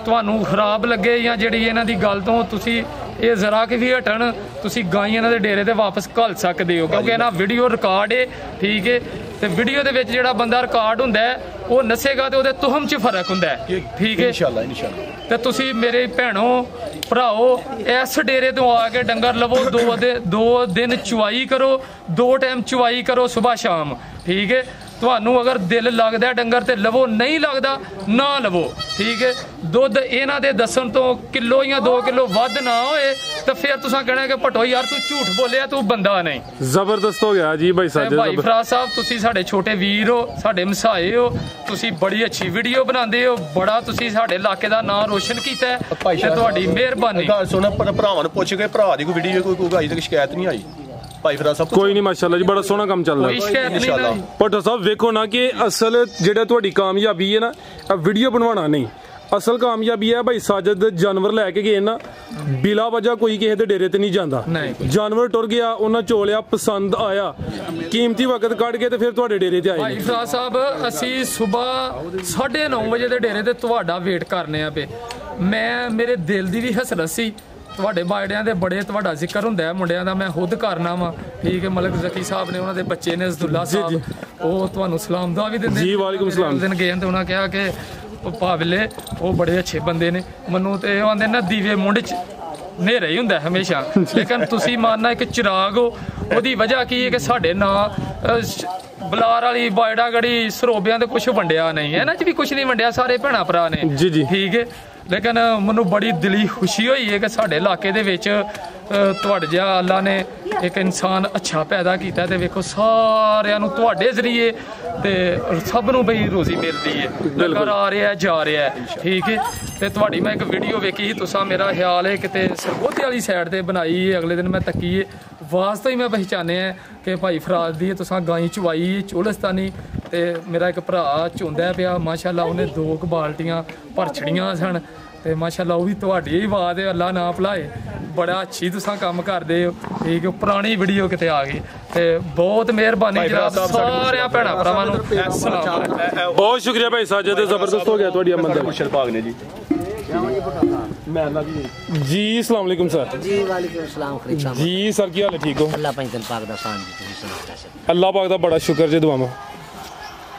ਤੁਹਾਨੂੰ ਖਰਾਬ ਲੱਗੇ ਜਾਂ ਜਿਹੜੀ ਇਹਨਾਂ ਦੀ ਗੱਲ ਤੋਂ ਤੁਸੀਂ ਇਹ ਜ਼ਰਾ ਕਿ ਵੀ ਹਟਣ, ਤੁਸੀਂ ਗਾਈਆਂ ਇਹਨਾਂ ਦੇ ਡੇਰੇ ਤੇ ਵਾਪਸ ਘੱਲ ਸਕਦੇ ਹੋ, ਕਿਉਂਕਿ ਇਹਨਾਂ ਵੀਡੀਓ ਰਿਕਾਰਡ ਹੈ, ਠੀਕ ਹੈ। ਤੇ ਵੀਡੀਓ ਦੇ ਵਿੱਚ ਜਿਹੜਾ ਬੰਦਾ ਰਿਕਾਰਡ ਹੁੰਦਾ ਹੈ ਉਹ ਨਸੇਗਾ ਤੇ ਉਹਦੇ ਤੁਹਮ 'ਚ ਫਰਕ ਹੁੰਦਾ ਹੈ, ਠੀਕ ਹੈ। ਇਨਸ਼ਾਅੱਲਾ। ਤੇ ਤੁਸੀਂ ਮੇਰੇ ਭੈਣੋ ਭਰਾਓ ਇਸ ਡੇਰੇ ਤੋਂ ਆ ਕੇ ਡੰਗਰ ਲਵੋ, 2 ਦਿਨ ਚੁਆਈ ਕਰੋ, 2 ਟਾਈਮ ਚੁਆਈ ਕਰੋ ਸੁਬਾਹ ਸ਼ਾਮ, ਠੀਕ ਹੈ। ਤੁਹਾਨੂੰ ਅਗਰ ਦਿਲ ਲੱਗਦਾ ਡੰਗਰ ਤੇ ਲਵੋ, ਨਹੀਂ ਲੱਗਦਾ ਨਾ ਲਵੋ, ਠੀਕ ਹੈ। ਦੁੱਧ ਇਹਨਾਂ ਦੇ ਦੱਸਣ ਤੋਂ ਕਿਲੋ ਜਾਂ 2 ਕਿਲੋ ਵੱਧ ਨਾ ਹੋਏ ਤਾਂ ਫਿਰ ਤੁਸੀਂ ਕਹਿਣਾ ਕਿ ਭੱਟੋ ਯਾਰ ਤੂੰ ਝੂਠ ਬੋਲਿਆ, ਤੂੰ ਬੰਦਾ ਨਹੀਂ। ਜ਼ਬਰਦਸਤ ਹੋ ਗਿਆ ਜੀ ਭਾਈ ਸਾਜਿਦ। ਭਾਈ ਫਰਾਜ਼ ਸਾਹਿਬ ਤੁਸੀਂ ਸਾਡੇ ਛੋਟੇ ਵੀਰ ਹੋ, ਸਾਡੇ ਮਸਾਏ ਹੋ, ਤੁਸੀਂ ਬੜੀ ਅੱਛੀ ਵੀਡੀਓ ਬਣਾਉਂਦੇ ਹੋ, ਬੜਾ ਤੁਸੀਂ ਸਾਡੇ ਇਲਾਕੇ ਦਾ ਨਾਮ ਰੋਸ਼ਨ ਕੀਤਾ ਹੈ ਤੇ ਤੁਹਾਡੀ ਮਿਹਰਬਾਨੀ। ਸੁਣ ਭਰਾਵਾਂ ਨੂੰ ਪੁੱਛ ਕੇ ਭਰਾ ਦੀ ਕੋਈ ਵੀਡੀਓ ਕੋਈ ਗਾਈ ਤੱਕ ਸ਼ਿਕਾਇਤ ਨਹੀਂ ਆਈ ਭਾਈ ਫਰਾਜ਼ ਸਾਹਿਬ? ਕੋਈ ਨਹੀਂ ਮਾਸ਼ਾਅੱਲਾ ਜੀ, ਬੜਾ ਸੋਹਣਾ ਕੰਮ ਚੱਲ ਰਿਹਾ। ਭੱਟੋ ਸਾਹਿਬ ਵੇਖੋ ਨਾ ਕਿ ਅਸਲ ਜਿਹੜਾ ਤੁਹਾਡੀ ਕਾਮਯਾਬੀ ਹੈ ਨਾ, ਇਹ ਵੀਡੀਓ ਬਣਵਾਉਣਾ ਨਹੀਂ, ਅਸਲ ਕਾਮਯਾਬੀ ਹੈ ਭਾਈ ਸਾਜਿਦ ਜਾਨਵਰ ਲੈ ਕੇ ਗਏ ਨਾ, ਬਿਲਾ ਵਜ੍ਹਾ ਕੋਈ ਕਿਸੇ ਦੇ ਡੇਰੇ ਤੇ ਨਹੀਂ ਜਾਂਦਾ। ਜਾਨਵਰ ਟੁਰ ਗਿਆ, ਉਹਨਾਂ ਚੋਲਿਆ, ਪਸੰਦ ਆਇਆ, ਕੀਮਤੀ ਵਕਤ ਕੱਢ ਕੇ ਤੇ ਫਿਰ ਤੁਹਾਡੇ ਡੇਰੇ ਤੇ ਆਏ। ਭਾਈ ਫਰਾਜ਼ ਸਾਹਿਬ ਅਸੀਂ ਸਵੇਰ 9:30 ਵਜੇ ਦੇ ਡੇਰੇ ਤੇ ਤੁਹਾਡਾ ਵੇਟ ਕਰਨੇ ਆ ਪਏ। ਮੇਰੇ ਦਿਲ ਦੀ ਵੀ ਹਸਰਤ ਸੀ, ਤੁਹਾਡੇ ਬਾੜਿਆਂ ਦੇ ਬੜੇ ਤੁਹਾਡਾ ਜ਼ਿਕਰ ਹੁੰਦਾ ਹੈ, ਮੁੰਡਿਆਂ ਦਾ ਮੈਂ ਖੁਦ ਕਰਨਾ ਵਾ, ਠੀਕ ਹੈ। ਮਲਕ ਜ਼ਕੀ ਸਾਹਿਬ ਨੇ, ਉਹਨਾਂ ਦੇ ਬੱਚੇ ਨੇ ਅਜ਼ਦੁੱਲਾ ਸਾਹਿਬ, ਉਹ ਤੁਹਾਨੂੰ ਸਲਾਮ ਦਾ ਵੀ ਦਿੰਦੇ ਜੀ। ਵਾਲੇਕੁਮ ਸਲਾਮ। ਦਿਨ ਗਏ ਤੇ ਉਹਨਾਂ ਕਿਹਾ ਕਿ ਭਾਵਲੇ ਉਹ ਬੜੇ ਅੱਛੇ ਬੰਦੇ ਨੇ, ਮੈਨੂੰ ਤੇ ਉਹ ਆਂਦੇ ਨਾ ਦੀਵੇ ਮੁੰਡ 'ਚ ਹਨੇਰਾ ਹੀ ਹੁੰਦਾ ਹਮੇਸ਼ਾ, ਲੇਕਿਨ ਤੁਸੀਂ ਮਾਨਣਾ ਇੱਕ ਚਿਰਾਗ ਹੋ। ਉਹਦੀ ਵਜ੍ਹਾ ਕੀ ਹੈ ਕਿ ਸਾਡੇ ਨਾਲ ਬਲਾਰ ਵਾਲੀ ਬਾਇੜਾ ਗੜੀ ਸਰੋਬਿਆਂ ਤੇ ਕੁਝ ਵੰਡਿਆ ਨਹੀਂ, ਇਹਨਾਂ 'ਚ ਵੀ ਕੁਝ ਨਹੀਂ ਵੰਡਿਆ, ਸਾਰੇ ਭੈਣਾਂ ਭਰਾ ਨੇ, ਠੀਕ ਹੈ। ਲੇਕਿਨ ਮੈਨੂੰ ਬੜੀ ਦਿਲੀ ਖੁਸ਼ੀ ਹੋਈ ਹੈ ਕਿ ਸਾਡੇ ਇਲਾਕੇ ਦੇ ਵਿੱਚ ਤੁਹਾਡੇ ਜਿਹਾ ਅੱਲਾ ਨੇ ਇੱਕ ਇਨਸਾਨ ਅੱਛਾ ਪੈਦਾ ਕੀਤਾ ਤੇ ਵੇਖੋ ਸਾਰਿਆਂ ਨੂੰ ਤੁਹਾਡੇ ਜ਼ਰੀਏ ਤੇ ਸਭ ਨੂੰ ਬਈ ਰੋਜ਼ੀ ਮਿਲਦੀ ਹੈ, ਲੰਗਰ ਆ ਰਿਹਾ ਜਾ ਰਿਹਾ, ਠੀਕ ਹੈ। ਤੇ ਤੁਹਾਡੀ ਮੈਂ ਇੱਕ ਵੀਡੀਓ ਵੇਖੀ ਸੀ, ਤੁਸਾਂ ਮੇਰਾ ਖਿਆਲ ਹੈ ਕਿਤੇ ਸਰਗੋਧੇ ਵਾਲੀ ਸਾਈਡ ਤੇ ਬਣਾਈ, ਅਗਲੇ ਦਿਨ ਮੈਂ ਤੱਕੀ ਆਵਾਜ਼ ਤੋਂ ਹੀ ਮੈਂ ਪਹਿਚਾਨਿਆ ਕਿ ਭਾਈ ਫਰਾਜ਼ ਦੀ ਤੁਸਾਂ ਗਾਈ ਚਵਾਈ ਚੋਲਸਤਾਨੀ। ਤੇ ਮੇਰਾ ਇੱਕ ਭਰਾ ਚੁੰਦਾ ਪਿਆ ਮਾਸ਼ਾਅੱਲਾ, ਉਹਨੇ 2 ਬਾਲਟੀਆਂ ਭਰ ਛੜੀਆਂ ਸਨ ਤੇ ਮਾਸ਼ਾਅੱਲਾ ਉਹ ਵੀ ਤੁਹਾਡੀ ਹੀ ਬਾਤ ਹੈ ਅੱਲਾ ਨਾ ਭੁਲਾਏ ਬੜਾ ਅੱਛੀ ਤੁਸੀਂ ਕੰਮ ਕਰਦੇ ਹੋ ਠੀਕ ਹੈ ਪੁਰਾਣੀ ਵੀਡੀਓ ਕਿਤੇ ਆ ਗਈ ਤੇ ਬਹੁਤ ਮਿਹਰਬਾਨੀ ਜਨਾਬ ਸਾਰਿਆਂ ਭੈਣਾਂ ਭਰਾਵਾਂ ਨੂੰ ਬਹੁਤ ਸ਼ੁਕਰੀਆ ਭਾਈ ਸਾਜਦ ਜ਼ਬਰਦਸਤ ਹੋ ਗਿਆ ਤੁਹਾਡੀ ਅਮਲ ਦਾ ਮੁਰਸ਼ਦ ਪਾਕ ਨੇ ਜੀ ਮੈਂ ਅੱਲਾ ਜੀ अस्सलाम वालेकुम सर जी वालेकुम सलाम खरीद साहब जी सर की हाल है ठीक हो अल्लाह पंजन पाक दा शान जी तुसी सुनाओ कैसे अल्लाह पाक दा बड़ा शुक्र जी दुआवां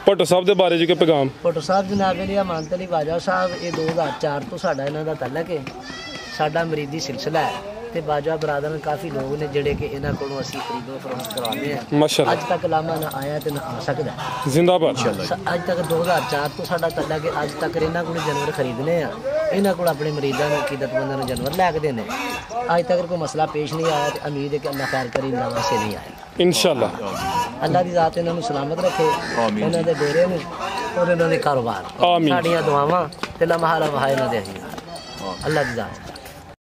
ਭੱਟੋ ਸਾਹਿਬ ਦੇ ਬਾਰੇ ਜੀ ਕੋਈ ਪੈਗਾਮ ਭੱਟੋ ਸਾਹਿਬ ਜਨਾਬ ਇਹ ਅਮਾਨਤ ਅਲੀ ਬਾਜਾ ਸਾਹਿਬ ਇਹ 2004 ਤੋਂ ਸਾਡਾ ਇਹਨਾਂ ਦਾ ਤਾਲੁਕ ਹੈ ਸਾਡਾ ਮਰੀਦੀ ਸਿਲਸਿਲਾ ਹੈ ਤੇ ਬਾਜਾ ਬਰਾਦਰਨ ਕਾਫੀ ਲੋਕ ਨੇ ਜਿਹੜੇ ਕਿ ਇਹਨਾਂ ਕੋਲੋਂ ਅਸੀਂ ਖਰੀਦੋ ਫਰੋਖਤ ਕਰਵਾਉਂਦੇ ਆ ਮਾਸ਼ਾਅੱਲਾ ਅੱਜ ਤੱਕ ਲਾਮਾ ਨਾ ਆਇਆ ਤੇ ਨਾ ਆ ਸਕਦਾ ਜ਼ਿੰਦਾਬਾਦ ਅੱਜ ਤੱਕ 2004 ਤੋਂ ਸਾਡਾ ਤਾਲੁਕ ਹੈ ਅੱਜ ਤੱਕ ਇਹਨਾਂ ਕੋਲ ਜਾਨਵਰ ਖਰੀਦਨੇ ਆ ਇਹਨਾਂ ਕੋਲ ਆਪਣੇ ਮਰੀਜ਼ਾਂ ਨੂੰ ਅਕੀਦਤਮੰਦਾਂ ਨੂੰ ਜਾਨਵਰ ਲੈ ਕੇ ਦੇਣੇ ਅੱਜ ਤੱਕ ਕੋਈ ਮਸਲਾ ਪੇਸ਼ ਨਹੀਂ ਆਇਆ ਤੇ ਉਮੀਦ ਹੈ ਕਿ ਅੱਲਾਹ ਖੈਰ ਕਰੇ ਇੰਨਾ ਵਾਸਤੇ ਨਹੀਂ ਆਇਆ इंशाल्लाह ਅੱਲਾਹ ਦੀ ਜ਼ਾਤ ਇਹਨਾਂ ਨੂੰ ਸਲਾਮਤ ਰੱਖੇ ਇਹਨਾਂ ਦੇ ਡੇਰੇ ਨੂੰ ਔਰ ਇਹਨਾਂ ਦੇ ਕਾਰੋਬਾਰ ਆਮੀਨ ਸਾਡੀਆਂ ਦੁਆਵਾਂ ਤੇ ਲਮਹਾ ਲਮਹਾ ਇਹਨਾਂ ਦੇ ਅੱਲਾਹ ਦੀ ਜ਼ਾਤ